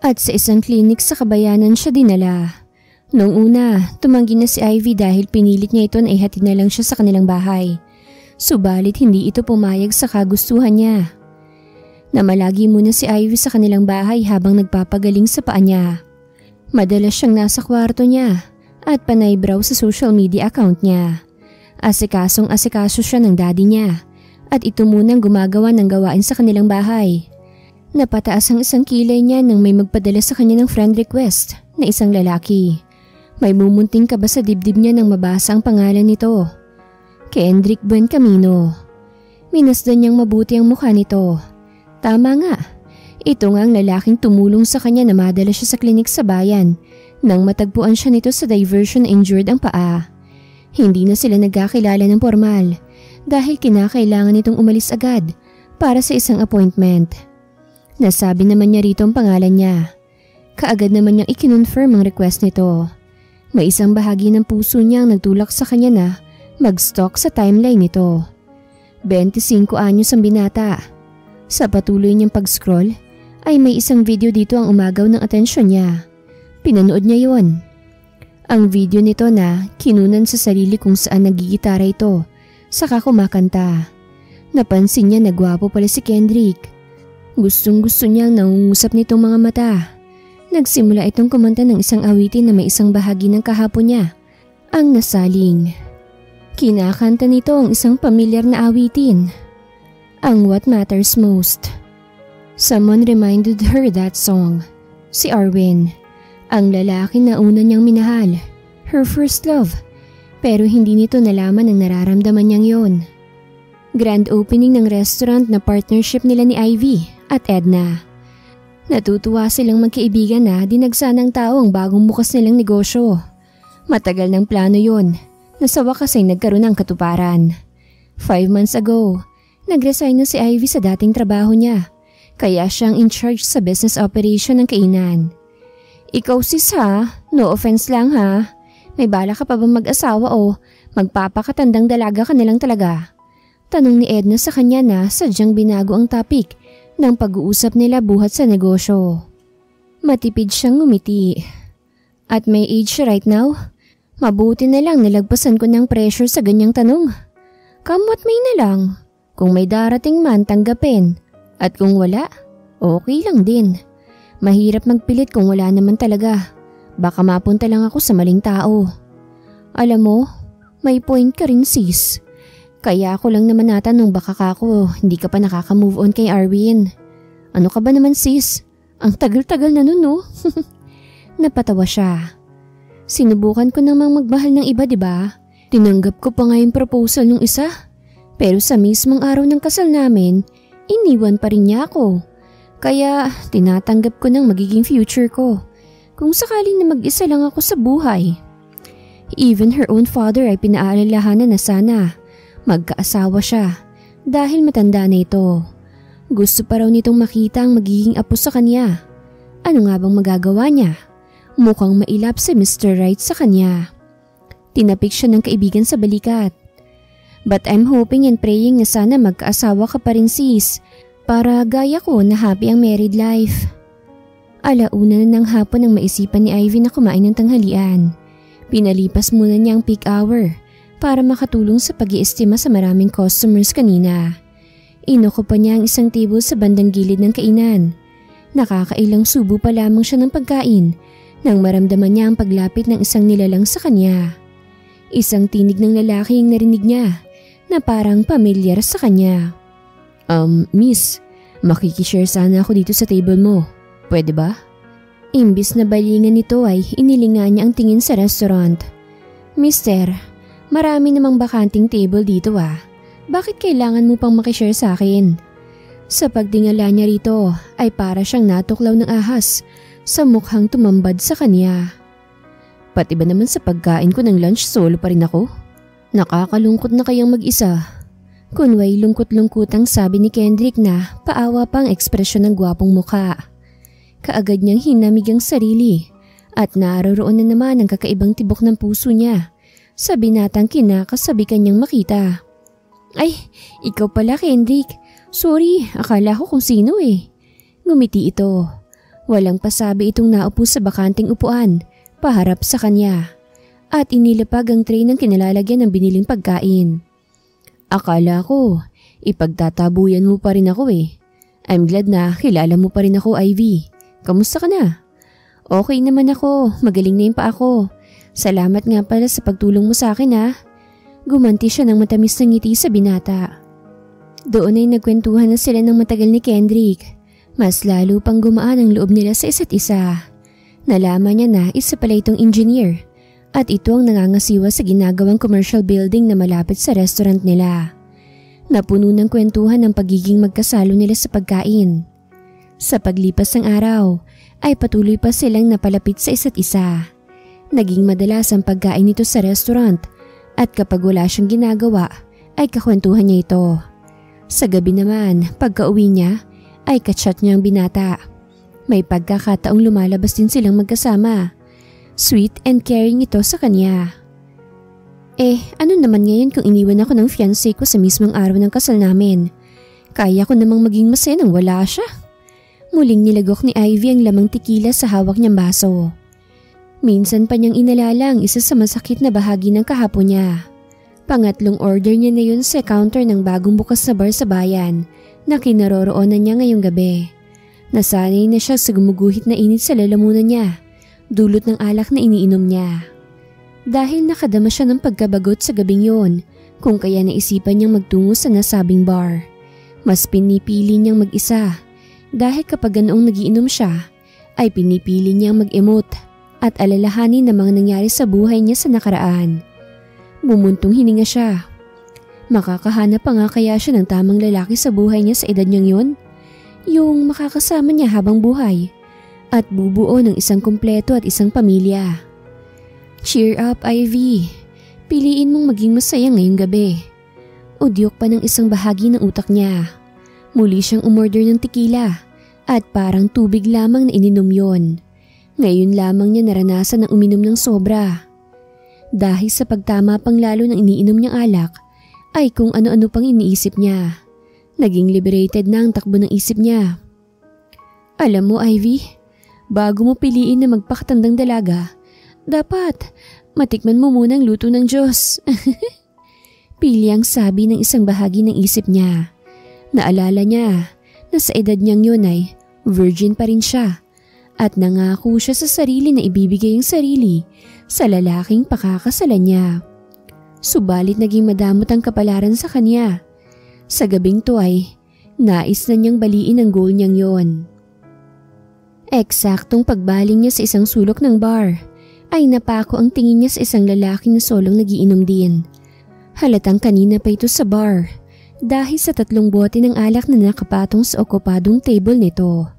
At sa isang klinik sa kabayanan siya dinala. Noong una, tumanggi na si Ivy dahil pinilit niya ito na ihatid na lang siya sa kanilang bahay. Subalit hindi ito pumayag sa kagustuhan niya. Namalagi muna si Ivy sa kanilang bahay habang nagpapagaling sa paa niya. Madalas siyang nasa kwarto niya at panay-brow sa social media account niya. Asikasong-asikaso siya ng daddy niya at ito munang gumagawa ng gawain sa kanilang bahay. Napataas ang isang kilay niya nang may magpadala sa kanya ng friend request na isang lalaki. May mumunting kaba sa dibdib niya nang mabasa ang pangalan nito. Kendrick Buencamino. Minasdan niyang mabuti ang mukha nito. Tama nga. Ito nga ang lalaking tumulong sa kanya na madala siya sa klinik sa bayan nang matagpuan siya nito sa diversion injured ang paa. Hindi na sila nagkakilala ng formal dahil kinakailangan nitong umalis agad para sa isang appointment. Nasabi naman niya rito ang pangalan niya. Kaagad naman niyang ikinonfirm ang request nito. May isang bahagi ng puso niya ang nagtulak sa kanya na mag-stalk sa timeline nito. 25 anyos ang binata. Sa patuloy niyang pag-scroll, ay may isang video dito ang umagaw ng atensyon niya. Pinanood niya yon. Ang video nito na kinunan sa sarili kung saan nagigitara ito, saka kumakanta. Napansin niya na gwapo pala si Kendrick. Gustong-gusto niyang nangungusap nitong mga mata. Nagsimula itong kumanta ng isang awitin na may isang bahagi ng kahapon niya, ang nasaling. Kinakanta nito ang isang pamilyar na awitin, ang What Matters Most. Someone reminded her that song. Si Arwin, ang lalaki na una niyang minahal, her first love, pero hindi nito nalaman ang nararamdaman niyang yon. Grand opening ng restaurant na partnership nila ni Ivy at Edna. Natutuwa silang magkaibigan na dinagsa ng tao ang bagong bukas nilang negosyo. Matagal ng plano yon, na sa wakas ay nagkaroon ng katuparan. 5 months ago, nag-resign na si Ivy sa dating trabaho niya. Kaya siyang in charge sa business operation ng kainan. Ikaw sis ha, no offense lang ha. May bala ka pa ba mag-asawa o magpapakatandang dalaga ka nilang talaga? Tanong ni Edna sa kanya na sadyang binago ang topic ng pag-uusap nila buhat sa negosyo. Matipid siyang ngumiti. At may age right now? Mabuti na lang nilagpasan ko ng pressure sa ganyang tanong. Come what may na lang. Kung may darating man tanggapin. At kung wala, okay lang din. Mahirap magpilit kung wala naman talaga. Baka mapunta lang ako sa maling tao. Alam mo, may point ka rin sis. Kaya ako lang naman natanong baka kako hindi ka pa nakaka-move on kay Arwin. Ano ka ba naman sis? Ang tagal-tagal na nun no? Napatawa siya. Sinubukan ko namang magmahal ng iba diba? Tinanggap ko pa nga yung proposal nung isa. Pero sa mismong araw ng kasal namin, iniwan pa rin niya ako. Kaya tinatanggap ko ng magiging future ko. Kung sakaling na mag-isa lang ako sa buhay. Even her own father ay pinaalalahanan na sana magkaasawa siya dahil matanda na ito. Gusto pa raw nitong makita ang magiging apo sa kanya. Ano nga bang magagawa niya? Mukhang mailap si Mr. Right sa kanya. Tinapik siya ng kaibigan sa balikat. But I'm hoping and praying na sana magkaasawa ka pa rin sis para gaya ko na happy ang married life. Alauna na ng hapon ang maisipan ni Ivy na kumain ng tanghalian. Pinalipas muna niya ang peak hour para makatulong sa pag-iestima sa maraming customers kanina. Inuko pa niya ang isang table sa bandang gilid ng kainan. Nakakailang subo pa lamang siya ng pagkain nang maramdaman niya ang paglapit ng isang nilalang sa kanya. Isang tinig ng lalaki ang narinig niya na parang pamilyar sa kanya. Miss, makikishare sana ako dito sa table mo. Pwede ba? Imbis na balingan nito ay inilingan niya ang tingin sa restaurant. Mister, marami namang bakanting table dito ah. Bakit kailangan mo pang makishare sa akin? Sa pagdingala niya rito ay para siyang natuklaw ng ahas sa mukhang tumambad sa kanya. Pati ba naman sa pagkain ko ng lunch solo pa rin ako? Nakakalungkot na kayang mag-isa. Kunway lungkot-lungkutang sabi ni Kendrick na paawa pang ekspresyon ng gwapong mukha. Kaagad niyang hinamig ang sarili at naroroon na naman ang kakaibang tibok ng puso niya sa binatang kinakasabi kanyang makita. Ay, ikaw pala Kendrick. Sorry, akala ko kung sino eh. Ngumiti ito. Walang pasabi itong naupo sa bakanting upuan, paharap sa kanya. At inilapag ang tray ng kinalalagyan ng biniling pagkain. Akala ko, ipagtatabuyan mo pa rin ako eh. I'm glad na kilala mo pa rin ako, Ivy. Kamusta ka na? Okay naman ako, magaling na yung pa ako. Salamat nga pala sa pagtulong mo sa akin ha. Gumanti siya ng matamis na ngiti sa binata. Doon ay nagkwentuhan na sila ng matagal ni Kendrick. Mas lalo pang gumaan ang loob nila sa isa't isa. Nalaman niya na isa pala itong engineer at ito ang nangangasiwa sa ginagawang commercial building na malapit sa restaurant nila. Napuno ng kwentuhan ang pagiging magkasalo nila sa pagkain. Sa paglipas ng araw ay patuloy pa silang napalapit sa isa't isa. Naging madalas ang pagkain nito sa restaurant at kapag wala siyang ginagawa ay kakwentuhan niya ito. Sa gabi naman, pagka-uwi niya, ay kachat niya ang binata. May pagkakataong lumalabas din silang magkasama. Sweet and caring ito sa kanya. Ano naman ngayon kung iniwan ako ng fiancé ko sa mismong araw ng kasal namin? Kaya ko namang maging masaya nang wala siya. Muling nilagok ni Ivy ang lamang tekila sa hawak niyang baso. Minsan pa niyang inalala ang isa sa masakit na bahagi ng kahapon niya. Pangatlong order niya na yun sa counter ng bagong bukas na bar sa bayan na kinaroroonan niya ngayong gabi. Nasanay na siya sa gumuguhit na init sa lalamunan niya, dulot ng alak na iniinom niya. Dahil nakadama siya ng pagkabagot sa gabing yon, kung kaya naisipan niyang magtungo sa nasabing bar. Mas pinipili niyang mag-isa dahil kapag ganoong nagiinom siya, ay pinipili niyang mag-emote at alalahanin ang mga nangyari sa buhay niya sa nakaraan. Bumuntong hininga siya. Makakahanap pa nga kaya siya ng tamang lalaki sa buhay niya sa edad niyang yun? Yung makakasama niya habang buhay at bubuo ng isang kumpleto at isang pamilya. Cheer up, Ivy. Piliin mong maging masaya ngayong gabi. Udyok pa ng isang bahagi ng utak niya. Muli siyang umorder ng tequila at parang tubig lamang na ininom yon. Ngayon lamang niya naranasan ang uminom ng sobra. Dahil sa pagtama pang lalo ng iniinom niyang alak, ay kung ano-ano pang iniisip niya. Naging liberated na ang takbo ng isip niya. Alam mo, Ivy, bago mo piliin na magpakatandang dalaga, dapat matikman mo muna ang luto ng Diyos. Pili ang sabi ng isang bahagi ng isip niya. Naalala niya na sa edad niyang yun ay virgin pa rin siya at nangako siya sa sarili na ibibigay ang sarili sa lalaking pakakasalan niya. Subalit naging madamot ang kapalaran sa kanya. Sa gabing to ay nais na niyang baliin ang goal niyang yon. Eksaktong pagbaling niya sa isang sulok ng bar ay napako ang tingin niya sa isang lalaki na solong nagiinom din. Halatang kanina pa ito sa bar dahil sa 3 bote ng alak na nakapatong sa okupadong table nito.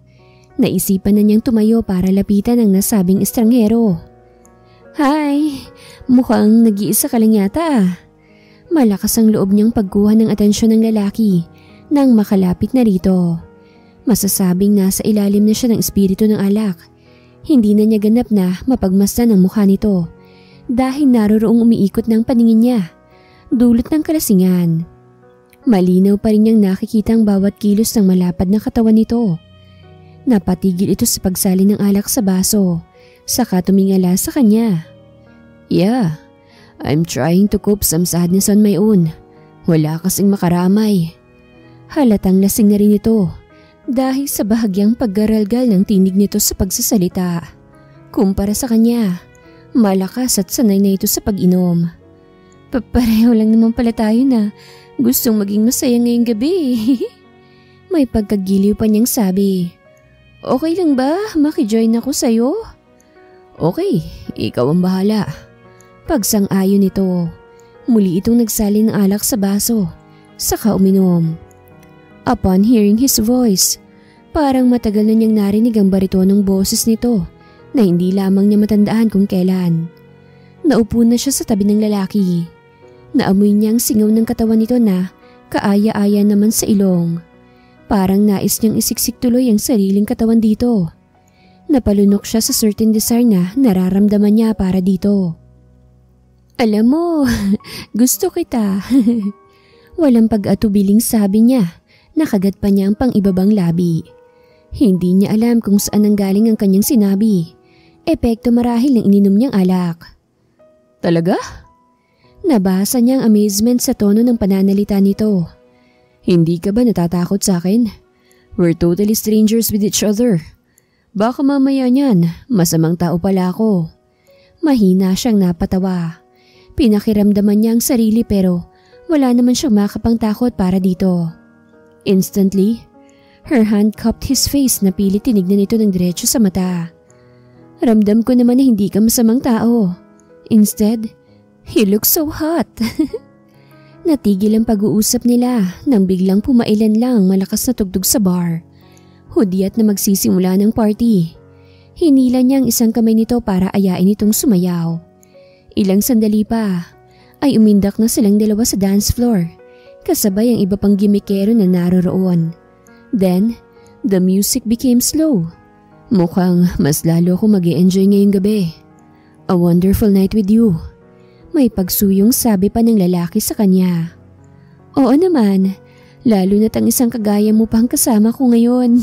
Naisipan na niyang tumayo para lapitan ang nasabing estranghero. Hi, mukhang nag-iisa ka lang yata ah. Malakas ang loob niyang pagkuha ng atensyon ng lalaki nang makalapit na rito. Masasabing nasa ilalim na siya ng espiritu ng alak. Hindi na niya ganap na mapagmasdan ang mukha nito dahil naroroong umiikot ng paningin niya, dulot ng kalasingan. Malinaw pa rin niyang nakikita ang bawat kilos ng malapad na katawan nito. Napatigil ito sa pagsali ng alak sa baso, saka tumingala sa kanya. Yeah, I'm trying to cope some sadness on my own. Wala kasing makaramay. Halatang lasing na rin ito dahil sa bahagyang paggaralgal ng tinig nito sa pagsasalita. Kumpara sa kanya, malakas at sanay na ito sa pag-inom. Pareho lang naman pala tayo na gustong maging masaya ngayong gabi. May pagkagiliw pa niyang sabi. Okay lang ba? Makijoin ako sa'yo? Okay, ikaw ang bahala. Pagsang-ayon nito, muli itong nagsali ng alak sa baso, saka uminom. Upon hearing his voice, parang matagal na niyang narinig ang baritonong boses nito na hindi lamang niya matandaan kung kailan. Naupo na siya sa tabi ng lalaki. Naamoy niya ang singaw ng katawan nito na kaaya-aya naman sa ilong. Parang nais niyang isiksik tuloy ang sariling katawan dito. Napalunok siya sa certain desire na nararamdaman niya para dito. Alam mo, gusto kita. Walang pag-atubiling sabi niya, nakagat pa niya ang pang-ibabang labi. Hindi niya alam kung saan nanggaling ang kanyang sinabi. Epekto marahil ng ininom niyang alak. Talaga? Nabasa niya ang amazement sa tono ng pananalita nito. Hindi ka ba natatakot sa akin? We're totally strangers with each other. Baka mamaya niyan, masamang tao pala ako. Mahina siyang napatawa. Pinakiramdaman niya ang sarili pero wala naman siyang makapangtakot para dito. Instantly, her hand cupped his face na pilit tinignan ito ng diretso sa mata. Ramdam ko naman na hindi ka masamang tao. Instead, you look so hot. Natigil ang pag-uusap nila nang biglang pumailan lang ang malakas na tugtog sa bar. Hudyat na magsisimula ng party. Hinila niya ang isang kamay nito para ayain itong sumayaw. Ilang sandali pa ay umindak na silang dalawa sa dance floor kasabay ang iba pang gimikero na naroroon. Then, the music became slow. Mukhang mas lalo akong mag-e-enjoy ngayong gabi. A wonderful night with you. May pagsuyong sabi pa ng lalaki sa kanya. Oo naman, lalo na't ang isang kagaya mo pang kasama ko ngayon.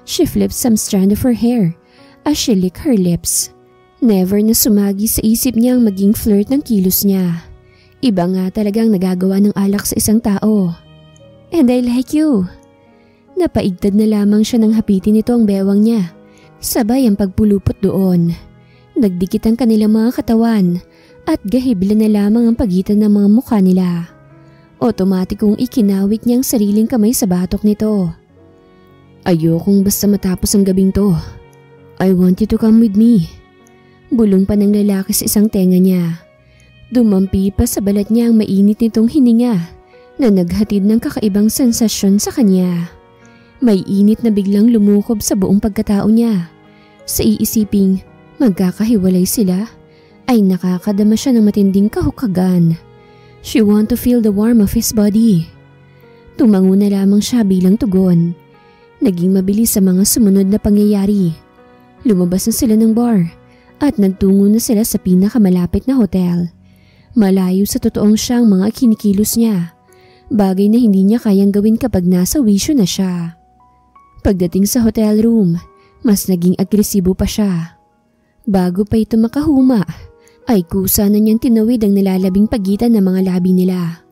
She flipped some strand of her hair as she licked her lips. Never na sumagi sa isip niya ang maging flirt ng kilos niya. Iba nga talagang nagagawa ng alak sa isang tao. And I like you. Napaigtad na lamang siya nang hapitin nito ang bewang niya. Sabay ang pagpulupot doon. Nagdikit ang kanilang mga katawan at gahibla na lamang ang pagitan ng mga mukha nila. Otomatikong ikinawit niya ang sariling kamay sa batok nito. Ayokong basta matapos ang gabing to. I want you to come with me. Bulong pa ng lalaki sa isang tenga niya. Dumampi pa sa balat niya ang mainit nitong hininga na naghatid ng kakaibang sensasyon sa kanya. May init na biglang lumukob sa buong pagkatao niya. Sa iisiping magkakahiwalay sila, ay nakakadama siya ng matinding kahukagan. She want to feel the warmth of his body. Tumango na lamang siya bilang tugon. Naging mabilis sa mga sumunod na pangyayari. Lumabas na sila ng bar at nagtungo na sila sa pinakamalapit na hotel. Malayo sa totoong siyang mga kinikilos niya. Bagay na hindi niya kayang gawin kapag nasa wisyo na siya. Pagdating sa hotel room, mas naging agresibo pa siya. Bago pa ito makahuma, ay kusa na niyang tinawid ang nalalabing pagitan ng mga labi nila.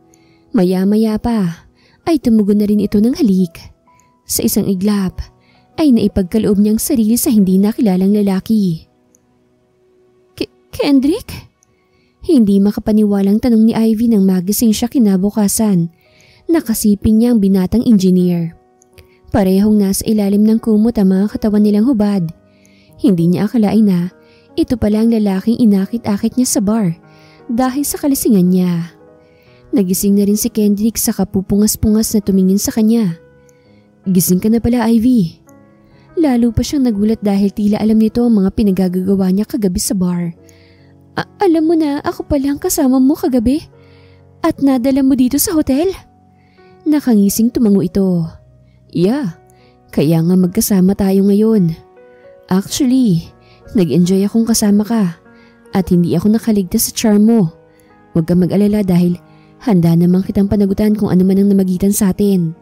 Maya-maya pa ay tumugon na rin ito ng halik. Sa isang iglap ay naipagkaloob niyang sarili sa hindi nakilalang lalaki. Kendrick? Hindi makapaniwalang tanong ni Ivy nang magising siya kinabukasan. Nakasiping niya ang binatang engineer. Parehong nasa ilalim ng kumot ang mga katawan nilang hubad. Hindi niya akalain na ito pala ang lalaking inakit-akit niya sa bar dahil sa kalisingan niya. Nagising na rin si Kendrick sa kapupungas-pungas na tumingin sa kanya. Gising ka na pala, Ivy. Lalo pa siyang nagulat dahil tila alam nito ang mga pinagagagawa niya kagabi sa bar. Alam mo na ako pala ang kasama mo kagabi at nadala mo dito sa hotel? Nakangising tumango ito. Yeah, kaya nga magkasama tayo ngayon. Actually, nag-enjoy akong kasama ka at hindi ako nakaligtas sa charm mo. Huwag kang mag-alala dahil handa namang kitang panagutan kung ano man ang namagitan sa atin.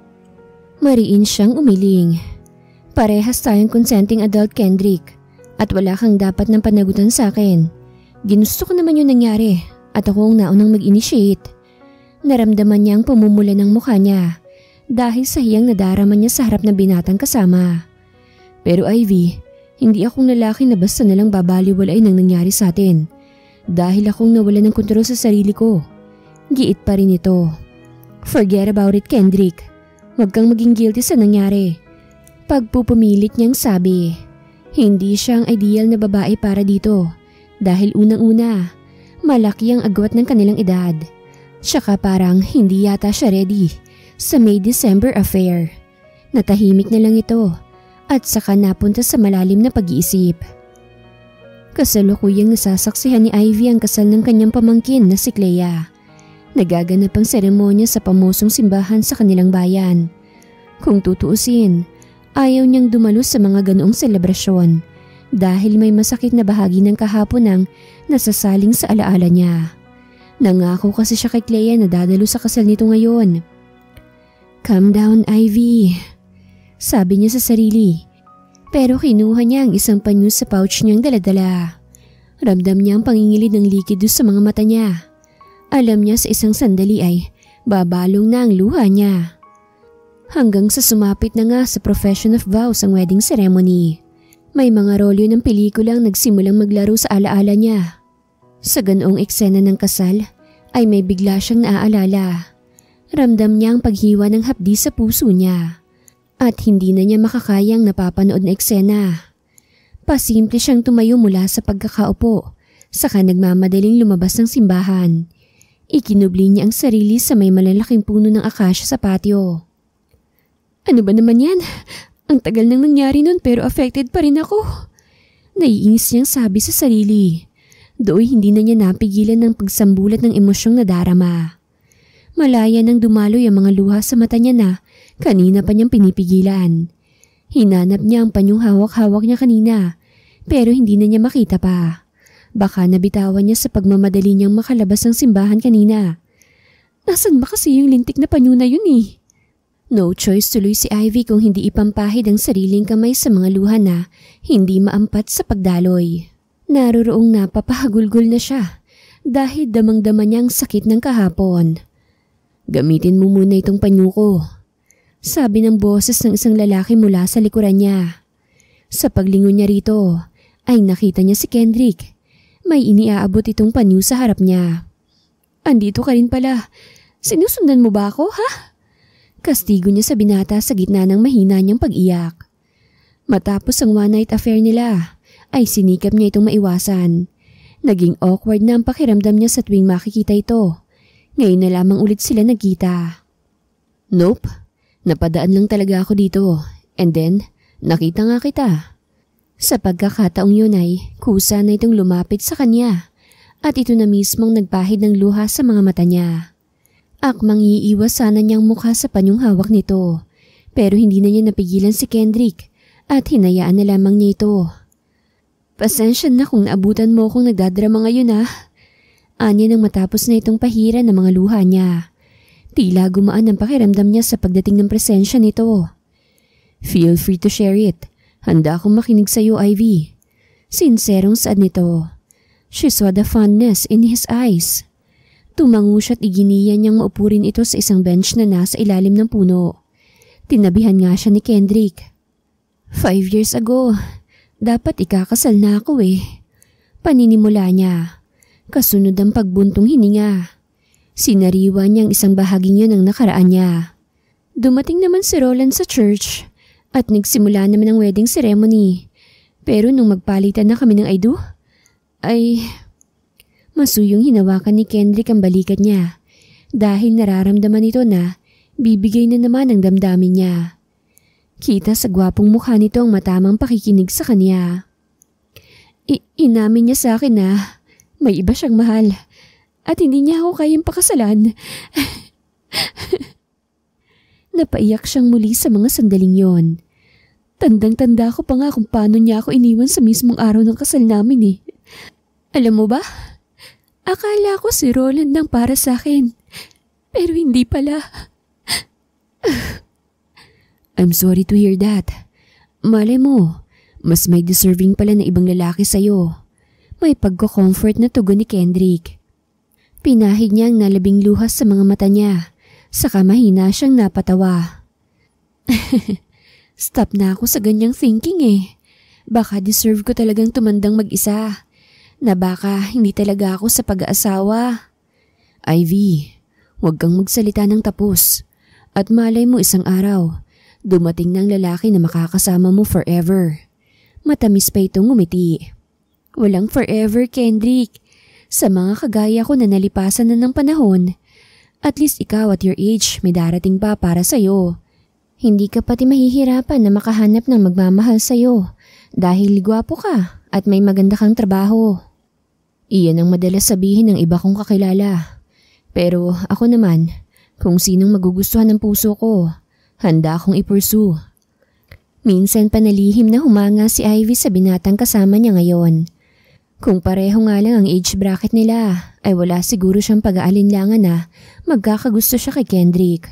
Mariin siyang umiling. Parehas tayong consenting adult, Kendrick, at wala kang dapat ng panagutan sa akin. Ginusto ko naman yung nangyari at ako ang naunang mag-initiate. Naramdaman niya ang pumumula ng mukha niya dahil sa hiyang nadarama niya sa harap ng binatang kasama. Pero Ivy, hindi akong lalaki na basta nalang babaliwalay ng nangyari sa atin dahil akong nawala ng kontrol sa sarili ko. Giit pa rin ito. Forget about it, Kendrick. Huwag kang maging guilty sa nangyari. Pagpupumilit niyang sabi, hindi siyang ideal na babae para dito dahil unang-una, malaki ang agwat ng kanilang edad. Tsaka parang hindi yata siya ready sa May-December affair. Natahimik na lang ito at saka napunta sa malalim na pag-iisip. Kasalukuyang nasasaksihan ni Ivy ang kasal ng kanyang pamangkin na si Clea. Nagaganap ang seremonya sa pamosong simbahan sa kanilang bayan. Kung tutuusin, ayaw niyang dumalo sa mga ganoong selebrasyon dahil may masakit na bahagi ng kahapon ang nasasaling sa alaala niya. Nangako kasi siya kay Clea na dadalo sa kasal nito ngayon. "Calm down, Ivy," sabi niya sa sarili. Pero kinuha niya ang isang panyo sa pouch niyang daladala. Ramdam niya ang pangingilid ng likido sa mga mata niya. Alam niya sa isang sandali ay babalong na ang luha niya. Hanggang sa sumapit na nga sa profession of vows ang wedding ceremony. May mga rolyo ng pelikulang nagsimulang maglaro sa alaala niya. Sa ganoong eksena ng kasal ay may bigla siyang naaalala. Ramdam niya ang paghiwa ng hapdi sa puso niya at hindi na niya makakayang napapanood na eksena. Pasimple siyang tumayo mula sa pagkakaupo saka nagmamadaling lumabas ng simbahan. Ikinubli niya ang sarili sa may malalaking puno ng akasya sa patio. "Ano ba naman yan? Ang tagal nang nangyari nun pero affected pa rin ako." Naiinis niyang sabi sa sarili. Do'y hindi na niya napigilan ng pagsambulat ng emosyong nadarama. Malaya nang dumaloy ang mga luha sa mata niya na kanina pa niyang pinipigilan. Hinanap niya ang panyong hawak-hawak niya kanina pero hindi na niya makita pa. Baka nabitawan niya sa pagmamadali niyang makalabas ng simbahan kanina. Nasaan ba kasi yung lintik na panyo na yun eh? No choice tuloy si Ivy kung hindi ipampahid ang sariling kamay sa mga luha na hindi maampat sa pagdaloy. Naroroong napapahagulgol na siya dahil damang-dama niya ang sakit ng kahapon. "Gamitin mo muna itong panyo ko," sabi ng boses ng isang lalaki mula sa likuran niya. Sa paglingon niya rito ay nakita niya si Kendrick. May iniaabot itong panyo sa harap niya. "Andito ka rin pala. Sinusundan mo ba ako, ha?" Kastigo niya sa binata sa gitna ng mahina niyang pag-iyak. Matapos ang one-night affair nila, ay sinikap niya itong maiwasan. Naging awkward na ang pakiramdam niya sa tuwing makikita ito. Ngayon na lamang ulit sila nagkita. "Nope, napadaan lang talaga ako dito. And then, nakita nga kita." Sa pagkakataong yun ay kusa na itong lumapit sa kanya at ito na mismong nagpahid ng luha sa mga mata niya. Akmang iiwas sana niyang mukha sa panyong hawak nito pero hindi na niya napigilan si Kendrick at hinayaan na lamang niya ito. "Pasensya na kung naabutan mo akong nagdadrama ngayon ha." Anya nang matapos na itong pahira ng mga luha niya. Tila gumaan ang pakiramdam niya sa pagdating ng presensya nito. "Feel free to share it. Handa akong makinig sa iyo, Ivy." Sinserong saad nito. She saw the fondness in his eyes. Tumango siya at iginiya niyang maupurin ito sa isang bench na nasa ilalim ng puno. Tinabihan nga siya ni Kendrick. 5 years ago, dapat ikakasal na ako eh." Paninimula niya. Kasunod ang pagbuntong hininga. Sinariwa niya ang isang bahaging yun ng nakaraan niya. Dumating naman si Roland sa church at nagsimula naman ang wedding ceremony. Pero nung magpalitan na kami ng I do, ay masuyong hinawakan ni Kendrick ang balikat niya dahil nararamdaman nito na bibigay na naman ang damdamin niya. Kita sa gwapong mukha nito ang matamang pakikinig sa kanya. Inamin niya sa akin na may iba siyang mahal at hindi niya ako kayang pakasalan. Napaiyak siyang muli sa mga sandaling yon. Tandang-tanda ko pa nga kung paano niya ako iniwan sa mismong araw ng kasal namin eh. Alam mo ba? Akala ko si Roland nang para sa akin. Pero hindi pala. I'm sorry to hear that. Malay mo, mas may deserving pala na ibang lalaki sa'yo. May pagko-comfort na tugon ni Kendrick. Pinahid niya ang nalabing luhas sa mga mata niya, saka mahina siyang napatawa. Stop na ako sa ganyang thinking eh. Baka deserve ko talagang tumandang mag-isa. Na baka hindi talaga ako sa pag-aasawa. Ivy, huwag kang magsalita ng tapos. At malay mo isang araw, Dumating ng lalaki na makakasama mo forever. Matamis pa itong ngumiti. Walang forever, Kendrick. Sa mga kagaya ko na nalipasan na ng panahon, at least ikaw at your age may darating pa para sa'yo. Hindi ka pati mahihirapan na makahanap ng magmamahal sa'yo dahil gwapo ka at may maganda kang trabaho. Iyan ang madalas sabihin ng iba kong kakilala. Pero ako naman, kung sinong magugustuhan ng puso ko, handa akong i-pursue. Minsan panalihim na humanga si Ivy sa binatang kasama niya ngayon. Kung pareho nga lang ang age bracket nila, ay wala siguro siyang pag-aalinlangan na magkakagusto siya kay Kendrick.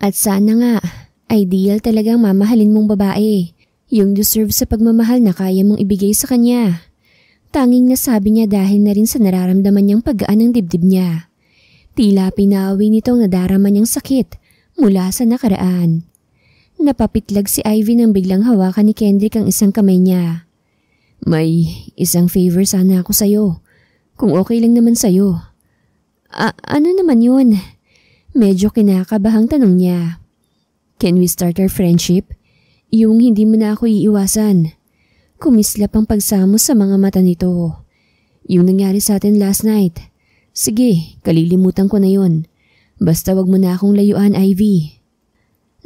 At sana nga, ideal talagang mamahalin mong babae, yung deserve sa pagmamahal na kaya mong ibigay sa kanya. Tanging nasabi niya dahil na rin sa nararamdaman niyang paggaan ng dibdib niya. Tila pinawi nitong nadarama niyang sakit mula sa nakaraan. Napapitlag si Ivy nang biglang hawakan ni Kendrick ang isang kamay niya. May isang favor sana ako sa'yo, kung okay lang naman sa'yo. Ano naman yun? Medyo kinakabahang tanong niya. Can we start our friendship? Yung hindi mo na ako iiwasan. Kumislap ang pagsamo sa mga mata nito. Yung nangyari sa atin last night. Sige, kalilimutan ko na yun. Basta wag mo na akong layuan, Ivy.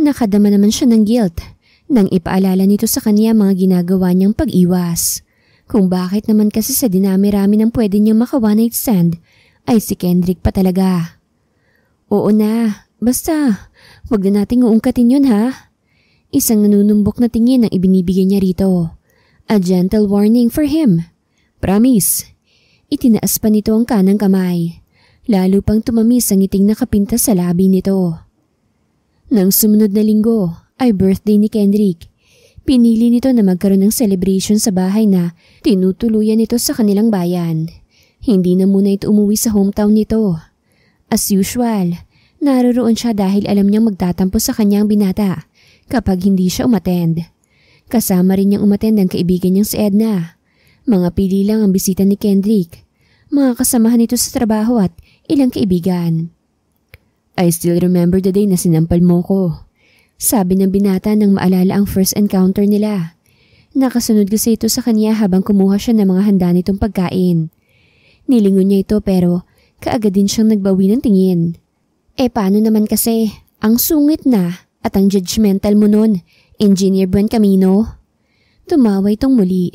Nakadama naman siya ng guilt nang ipaalala nito sa kanya mga ginagawa niyang pag-iwas. Kung bakit naman kasi sa dinami-rami ng pwede niyang maka one night stand ay si Kendrick pa talaga. Oo na, basta wag na nating uungkatin yun ha. Isang nanunumbok na tingin ang ibinibigay niya rito. A gentle warning for him. Promise. Itinaas pa nito ang kanang kamay. Lalo pang tumamis ang ngiting nakapinta sa labi nito. Nang sumunod na linggo ay birthday ni Kendrick. Pinili nito na magkaroon ng celebration sa bahay na tinutuluyan nito sa kanilang bayan. Hindi na muna ito umuwi sa hometown nito. As usual, naroroon siya dahil alam niyang magtatampo sa kanyang binata kapag hindi siya umattend. Kasama rin niyang umattend ang kaibigan niyang si Edna. Mga pili lang ang bisita ni Kendrick. Mga kasamahan nito sa trabaho at ilang kaibigan. I still remember the day na sinampal mo ko. Sabi ng binata nang maalala ang first encounter nila. Nakasunod kasi ito sa kanya habang kumuha siya ng mga handa nitong pagkain. Nilingon niya ito pero kaagad din siyang nagbawi ng tingin. Paano naman kasi? Ang sungit na at ang judgmental mo nun, Engineer Buen Camino. Tumawa itong muli.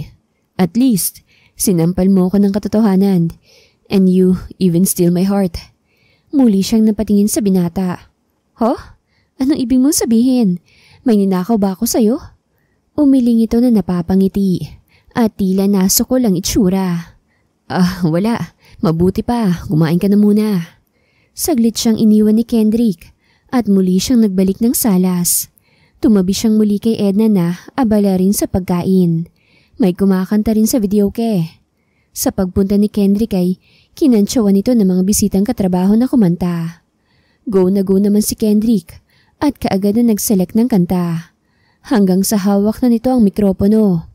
At least, sinampal mo ko ng katotohanan. And you even steal my heart. Muli siyang napatingin sa binata. Huh? Anong ibig mong sabihin? May ninakaw ba ako sa'yo? Umiling ito na napapangiti at tila nasukol ang itsura. Wala. Mabuti pa. Kumain ka na muna. Saglit siyang iniwan ni Kendrick at muli siyang nagbalik ng salas. Tumabi siyang muli kay Edna na abala rin sa pagkain. May kumakanta rin sa videoke. Sa pagpunta ni Kendrick ay kinantsawan nito ng mga bisitang katrabaho na kumanta. Go na go naman si Kendrick at kaagad na nag-select ng kanta. Hanggang sa hawak na nito ang mikropono.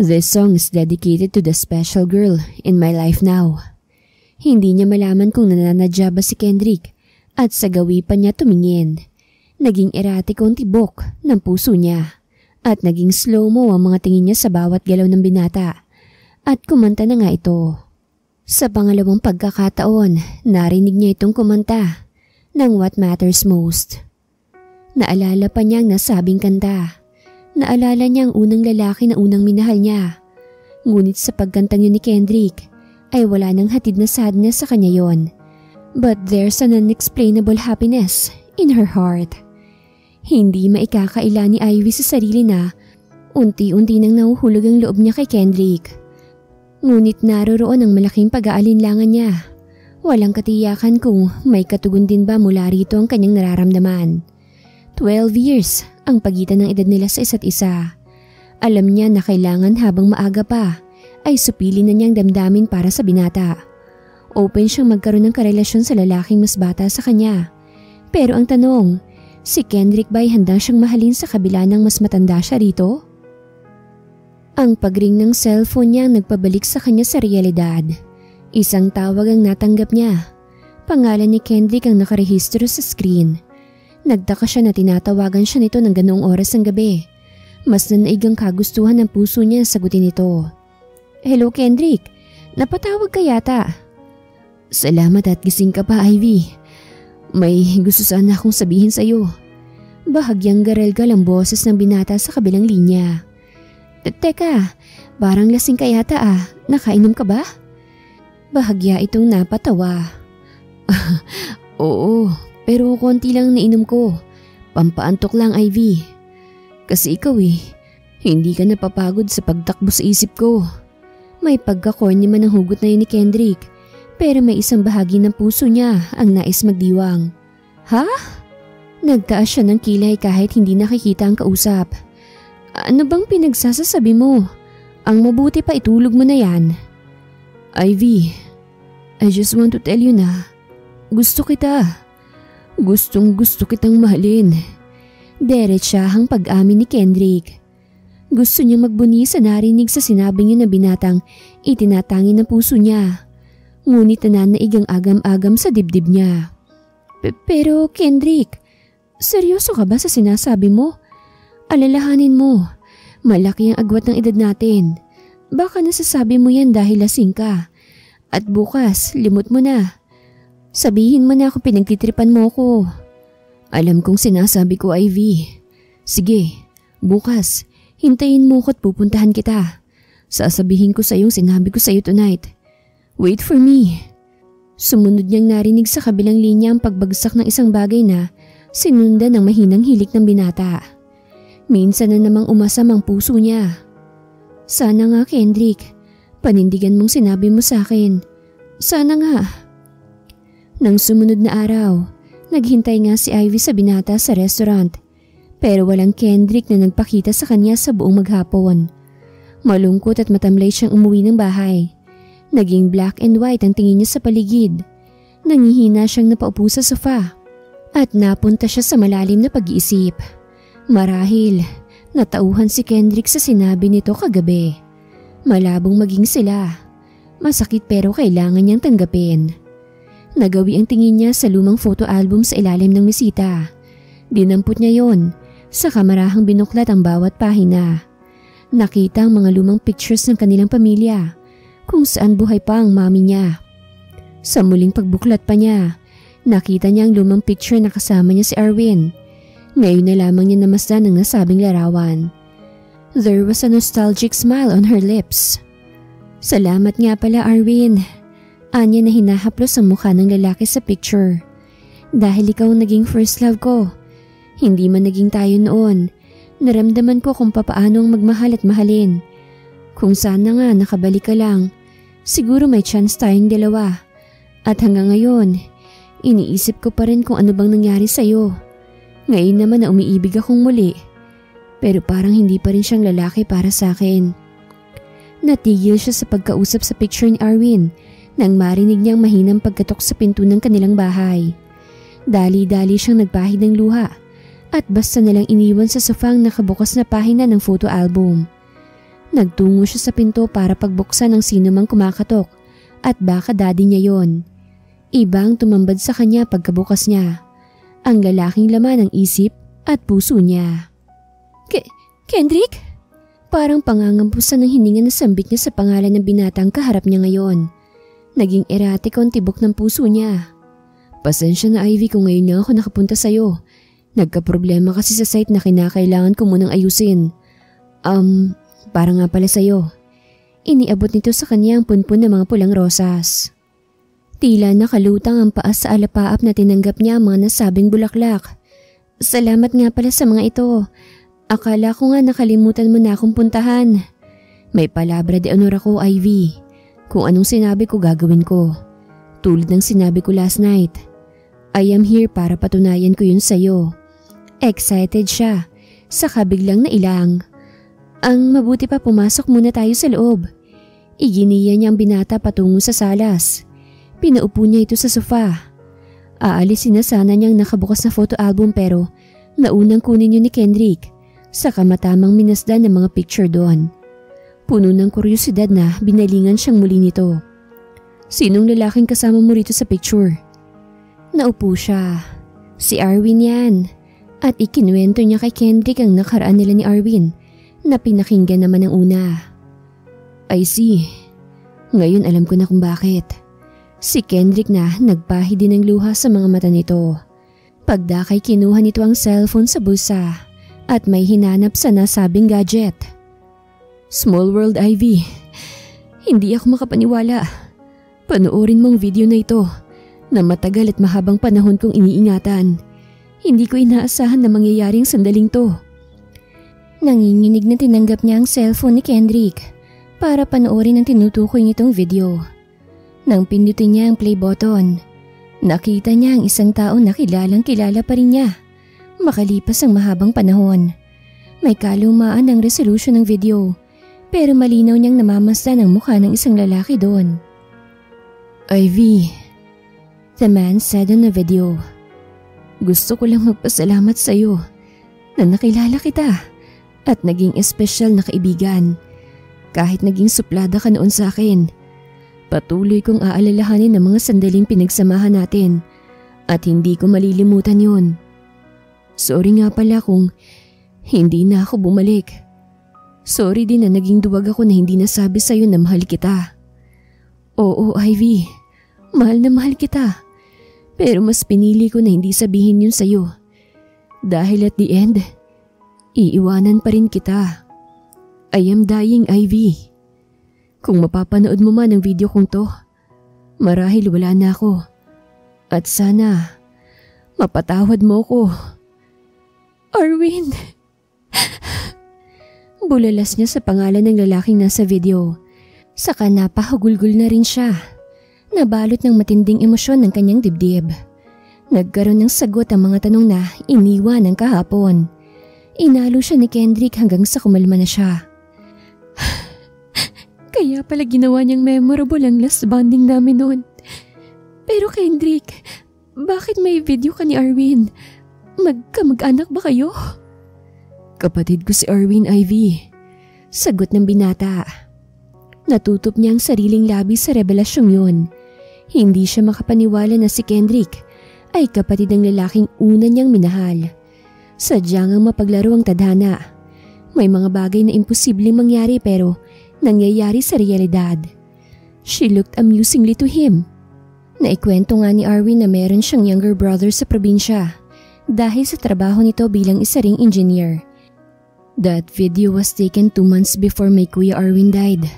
This song is dedicated to the special girl in my life now. Hindi niya malaman kung nananadya ba si Kendrick at sa gawi pa niya tumingin. Naging erratiko ang tibok ng puso niya at naging slow-mo ang mga tingin niya sa bawat galaw ng binata. At kumanta na nga ito. Sa pangalawang pagkakataon, narinig niya itong kumanta ng What Matters Most. Naalala pa niya ang nasabing kanta. Naalala niya ang unang lalaki na unang minahal niya. Ngunit sa pagkantang yun ni Kendrick, ay wala nang hatid na sadness sa kanya yon. But there's an unexplainable happiness in her heart. Hindi maikakaila ni Ivy sa sarili na unti-unti nang nahuhulog ang loob niya kay Kendrick. Ngunit naroroon ang malaking pag-aalinlangan niya. Walang katiyakan kung may katugon din ba mula rito ang kanyang nararamdaman. 12 years ang pagitan ng edad nila sa isa't isa. Alam niya na kailangan habang maaga pa ay supili na niyang damdamin para sa binata. Open siyang magkaroon ng karelasyon sa lalaking mas bata sa kanya. Pero ang tanong, si Kendrick ba'y handa siyang mahalin sa kabila ng mas matanda siya rito? Ang pagring ng cellphone niya ang nagpabalik sa kanya sa realidad. Isang tawag ang natanggap niya. Pangalan ni Kendrick ang nakarehistro sa screen. Nagtaka siya na tinatawagan siya nito ng ganoong oras ng gabi. Mas nanaig ang kagustuhan ng puso niya sagutin ito. Hello Kendrick, napatawag ka yata. Salamat at gising ka pa, Ivy. May gusto sana akong sabihin sa'yo. Bahagyang garalgal ang boses ng binata sa kabilang linya. Teka, parang lasing ka yata ah. Nakainom ka ba? Bahagya itong napatawa. Oo, pero konti lang nainom ko. Pampaantok lang, Ivy. Kasi ikaw hindi ka napapagod sa pagtakbo sa isip ko. May pagka-corny man ang hugot na yun ni Kendrick, pero may isang bahagi ng puso niya ang nais magdiwang. Ha? Nagtaas siya ng kilay kahit hindi nakikita ang kausap. Ano bang pinagsasasabi mo? Ang mabuti pa itulog mo na yan. Ivy, I just want to tell you na gusto kita. Gustong gusto kitang mahalin. Derechahang pag-amin ni Kendrick. Gusto niya magbuni sa narinig sa sinabing yun na binatang itinatangi ng puso niya. Ngunit nananaig ang agam-agam sa dibdib niya. Pero Kendrick, seryoso ka ba sa sinasabi mo? Alalahanin mo, malaki ang agwat ng edad natin. Baka nasasabi mo yan dahil lasing ka. At bukas, limot mo na. Sabihin mo na kung pinagtitripan mo ko. Alam kong sinasabi ko, Ivy. Sige, bukas, hintayin mo ko at pupuntahan kita. Sasabihin ko sa iyong sinabi ko sa iyo tonight. Wait for me. Sumunod niyang narinig sa kabilang linya ang pagbagsak ng isang bagay na sinundan ng mahinang hilik ng binata. Minsan na namang umasam ang puso niya. Sana nga, Kendrick, panindigan mong sinabi mo sa akin. Sana nga. Nang sumunod na araw, naghintay nga si Ivy sa binata sa restaurant, pero walang Kendrick na nagpakita sa kanya sa buong maghapon. Malungkot at matamlay siyang umuwi ng bahay. Naging black and white ang tingin niya sa paligid. Nangihina siyang napaupo sa sofa at napunta siya sa malalim na pag-iisip. Marahil, natauhan si Kendrick sa sinabi nito kagabi. Malabong maging sila. Masakit pero kailangan niyang tanggapin. Nagawi ang tingin niya sa lumang photo album sa ilalim ng mesita. Dinampot niya yon, saka marahang binuklat ang bawat pahina. Nakita ang mga lumang pictures ng kanilang pamilya, kung saan buhay pa ang mami niya. Sa muling pagbuklat pa niya, nakita niya ang lumang picture na kasama niya si Arwin. Ngayon na lamang niya namasdan ang nasabing larawan. There was a nostalgic smile on her lips. Salamat nga pala, Arwin. Anya na hinahaplos ang mukha ng lalaki sa picture. Dahil ikaw naging first love ko. Hindi man naging tayo noon, naramdaman ko kung papaano ang magmahal at mahalin. Kung sana nga nakabalik ka lang, siguro may chance tayong dalawa. At hanggang ngayon, iniisip ko pa rin kung ano bang nangyari sa'yo. Ngayon naman na umiibig akong muli, pero parang hindi pa rin siyang lalaki para sa akin. Natigil siya sa pagkausap sa picture ni Arwin nang marinig niyang mahinang pagkatok sa pinto ng kanilang bahay. Dali-dali siyang nagpahid ng luha at basta nalang iniwan sa sofa ang nakabukas na pahina ng photo album. Nagtungo siya sa pinto para pagbuksan ng sino mang kumakatok at baka daddy niya yon. Ibang tumambad sa kanya pagkabukas niya. Ang lalaking laman ng isip at puso niya. Kendrick? Parang pangangampusan ng hininga na sambit niya sa pangalan ng binatang kaharap niya ngayon. Naging erratic ang tibok ng puso niya. Pasensya na, Ivy, kung ngayon lang ako nakapunta sa'yo. Nagka-problema kasi sa site na kinakailangan ko munang ayusin. Para nga pala sa'yo. Iniabot nito sa kanya ang punpun ng mga pulang rosas. Tila nakalutang ang paas sa alapaap na tinanggap niya ang mga nasabing bulaklak. Salamat nga pala sa mga ito. Akala ko nga nakalimutan mo na akong puntahan. May palabra de honor ako, Ivy. Kung anong sinabi ko gagawin ko. Tulad ng sinabi ko last night. I am here para patunayan ko yun sa'yo. Excited siya, saka biglang nailang. Ang mabuti pa pumasok muna tayo sa loob. Iginiya niya ang binata patungo sa salas. Pinaupo niya ito sa sofa. Aalisin na sana niyang nakabukas na photo album pero naunang kunin yun ni Kendrick. Saka matamang minasdan ng mga picture doon. Puno ng kuryosidad na binalingan siyang muli nito. Sinong lalaking kasama mo rito sa picture? Naupo siya. Si Arwin yan. At ikinuwento niya kay Kendrick ang nakaraan nila ni Arwin na pinakinggan naman ng una. I see. Ngayon alam ko na kung bakit. Si Kendrick na nagpahid din ng luha sa mga mata nito. Pagdakay kinuha nito ang cellphone sa bulsa at may hinanap sa nasabing gadget. Small world, Ivy. Hindi ako makapaniwala. Panoorin mong video na ito na matagal at mahabang panahon kong iniingatan. Hindi ko inaasahan na mangyayaring sandaling to. Nanginginig na tinanggap niya ang cellphone ni Kendrick para panoorin ang tinutukoy nitong video. Nang pindutin niya ang play button, nakita niya ang isang taong nakilalang kilala pa rin niya. Makalipas ang mahabang panahon. May kalumaan ang resolution ng video pero malinaw niyang namamasdan ang mukha ng isang lalaki doon. Ivy, the man said on the video. Gusto ko lang magpasalamat sa iyo na nakilala kita at naging espesyal na kaibigan. Kahit naging suplada ka noon sa akin, patuloy kong aalalahanin ang mga sandaling pinagsamahan natin at hindi ko malilimutan yon. Sorry nga pala kung hindi na ako bumalik. Sorry din na naging duwag ako na hindi nasabi sa iyo na mahal kita. Oo, Ivy, mahal na mahal kita. Pero mas pinili ko na hindi sabihin yun sa'yo. Dahil at the end, iiwanan pa rin kita. I am dying, Ivy. Kung mapapanood mo man ang video kong to, marahil wala na ako. At sana, mapatawad mo ko. Arwin! Bulalas niya sa pangalan ng lalaking nasa video. Saka napahugulgul na rin siya. Nabalot ng matinding emosyon ng kanyang dibdib. Nagkaroon ng sagot ang mga tanong na iniwan ng kahapon. Inalo siya ni Kendrick hanggang sa kumalma na siya. Kaya pala ginawa niyang memorable ang last bonding namin noon. Pero Kendrick, bakit may video ka ni Arwin? Magkamag-anak ba kayo? Kapatid ko si Arwin, Ivy. Sagot ng binata. Natutop niya ang sariling labi sa revelasyong yun. Hindi siya makapaniwala na si Kendrick ay kapatid ng lalaking una niyang minahal. Sadyang ang mapaglaro ang tadhana. May mga bagay na imposibleng mangyari pero nangyayari sa realidad. She looked amusingly to him. Naikwento nga ni Arwin na meron siyang younger brother sa probinsya dahil sa trabaho nito bilang isa ring engineer. That video was taken 2 months before my Kuya Arwin died.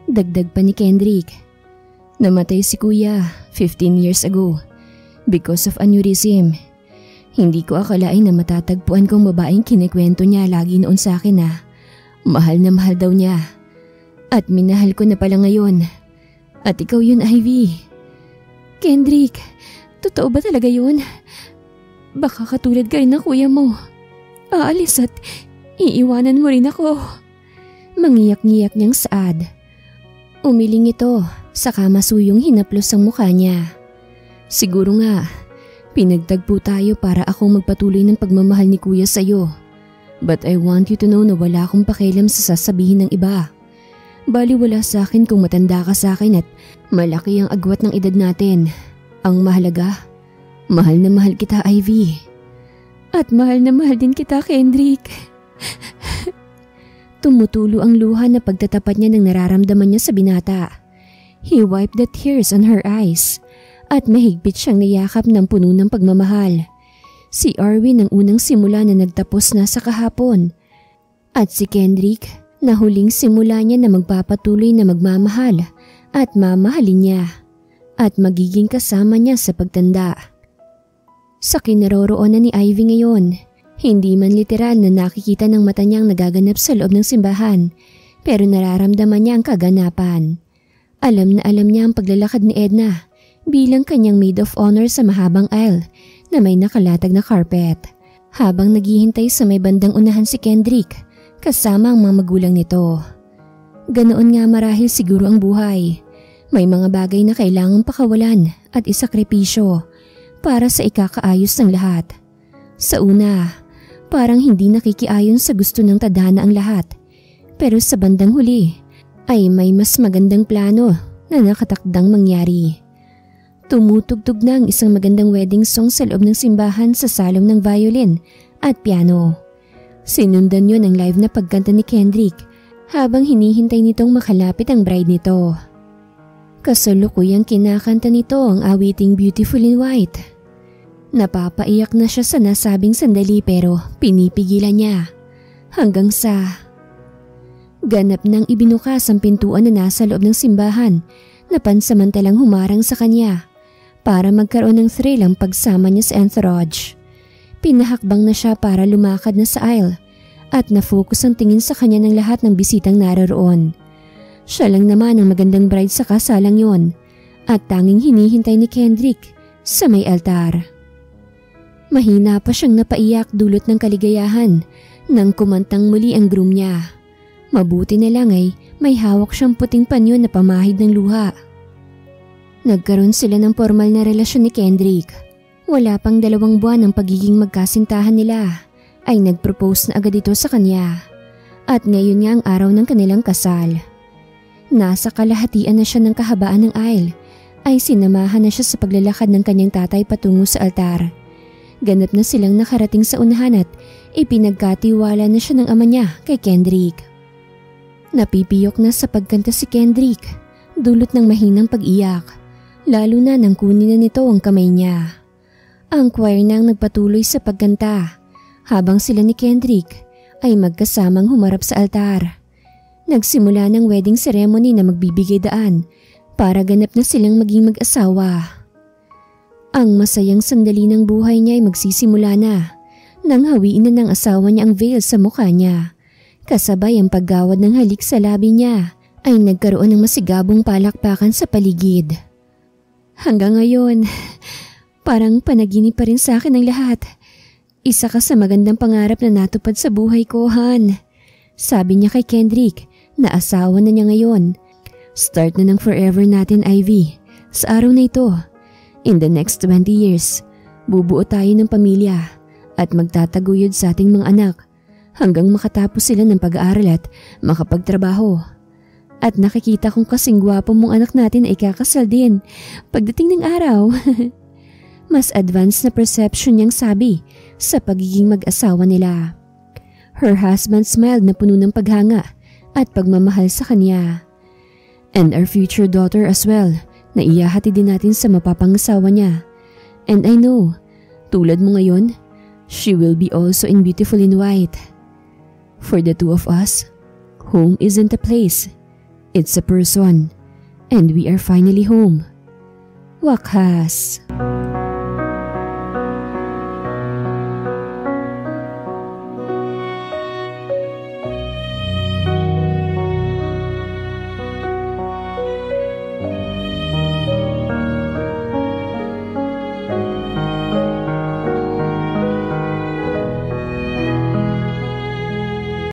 Dagdag pa ni Kendrick. Namatay si Kuya 15 years ago because of aneurysm. Hindi ko akalain na matatagpuan kong babaeng kinikwento niya lagi noon sa akin na mahal na mahal daw niya. At minahal ko na pala ngayon. At ikaw yun, Ivy. Kendrick, totoo ba talaga yun? Baka katulad ka rin ng kuya mo. Aalis at iiwanan mo rin ako. Mangiyak-ngiyak niyang saad. Umiling ito, saka masuyong hinaplos ang mukha niya. Siguro nga, pinagtagpo tayo para akong magpatuloy ng pagmamahal ni Kuya sa'yo. But I want you to know na wala akong pakialam sa sasabihin ng iba. Baliwala sa akin kung matanda ka sa akin at malaki ang agwat ng edad natin. Ang mahalaga, mahal na mahal kita, Ivy. At mahal na mahal din kita, Kendrick. Tumutulo ang luha na pagtatapat niya ng nararamdaman niya sa binata. He wiped the tears on her eyes at mahigpit siyang niyakap ng puno ng pagmamahal. Si Arwin ang unang simula na nagtapos na sa kahapon. At si Kendrick na huling simula niya na magpapatuloy na magmamahal at mamahalin niya at magiging kasama niya sa pagtanda. Sa kinaroroonan ni Ivy ngayon, hindi man literal na nakikita ng mata niyang nagaganap sa loob ng simbahan, pero nararamdaman niya ang kaganapan. Alam na alam niya ang paglalakad ni Edna bilang kanyang maid of honor sa mahabang aisle na may nakalatag na carpet. Habang naghihintay sa may bandang unahan si Kendrick kasama ang mga magulang nito. Ganoon nga marahil siguro ang buhay. May mga bagay na kailangang pakawalan at isakripisyo para sa ikakaayos ng lahat. Sa una, parang hindi nakikiayon sa gusto ng tadhana ang lahat. Pero sa bandang huli ay may mas magandang plano na nakatakdang mangyari. Tumutugtog na ang isang magandang wedding song sa loob ng simbahan sa salong ng violin at piano. Sinundan yun ang live na pagkanta ni Kendrick habang hinihintay nitong makalapit ang bride nito. Kasalukuyang kinakanta nito ang awiting Beautiful in White. Napapaiyak na siya sa nasabing sandali pero pinipigilan niya hanggang sa ganap nang ibinukas ang pintuan na nasa loob ng simbahan na pansamantalang humarang sa kanya para magkaroon ng thrill ang pagsama niya sa entourage. Pinahakbang na siya para lumakad na sa aisle at na-focus ang tingin sa kanya ng lahat ng bisitang naroroon. Siya lang naman ang magandang bride sa kasalang yon at tanging hinihintay ni Kendrick sa may altar. Mahina pa siyang napaiyak dulot ng kaligayahan nang kumantang muli ang groom niya. Mabuti na lang ay may hawak siyang puting panyo na pamahid ng luha. Nagkaroon sila ng formal na relasyon ni Kendrick. Wala pang 2 buwan ng pagiging magkasintahan nila ay nag-propose na agad ito sa kanya. At ngayon nga ang araw ng kanilang kasal. Nasa kalahatian na siya ng kahabaan ng aisle ay sinamahan na siya sa paglalakad ng kanyang tatay patungo sa altar. Ganap na silang nakarating sa unahan at ipinagkatiwala na siya ng ama niya kay Kendrick. Napipiyok na sa pagkanta si Kendrick dulot ng mahinang pag-iyak. Lalo na nang kunin na nito ang kamay niya. Ang choir nang nagpatuloy sa pagkanta habang sila ni Kendrick ay magkasamang humarap sa altar. Nagsimula ng wedding ceremony na magbibigay daan para ganap na silang maging mag-asawa. Ang masayang sandali ng buhay niya ay magsisimula na nang hawiin na ng asawa niya ang veil sa mukha niya. Kasabay ang paggawad ng halik sa labi niya ay nagkaroon ng masigabong palakpakan sa paligid. Hanggang ngayon, parang panaginip pa rin sa akin ang lahat. Isa ka sa magandang pangarap na natupad sa buhay ko, Han. Sabi niya kay Kendrick na asawa na niya ngayon. Start na ng forever natin, Ivy. Sa araw na ito, in the next 20 years, bubuo tayo ng pamilya at magtataguyod sa ating mga anak hanggang makatapos sila ng pag-aaral at makapagtrabaho. At nakikita kong kasing gwapo mong anak natin ay kakasal din pagdating ng araw. Mas advanced na perception niyang sabi sa pagiging mag-asawa nila. Her husband smiled na puno ng paghanga at pagmamahal sa kanya. And our future daughter as well na iyahati din natin sa mapapangasawa niya. And I know, tulad mo ngayon, she will be also in Beautiful in White. For the two of us, home isn't a place. It's a person, and we are finally home. Wakas.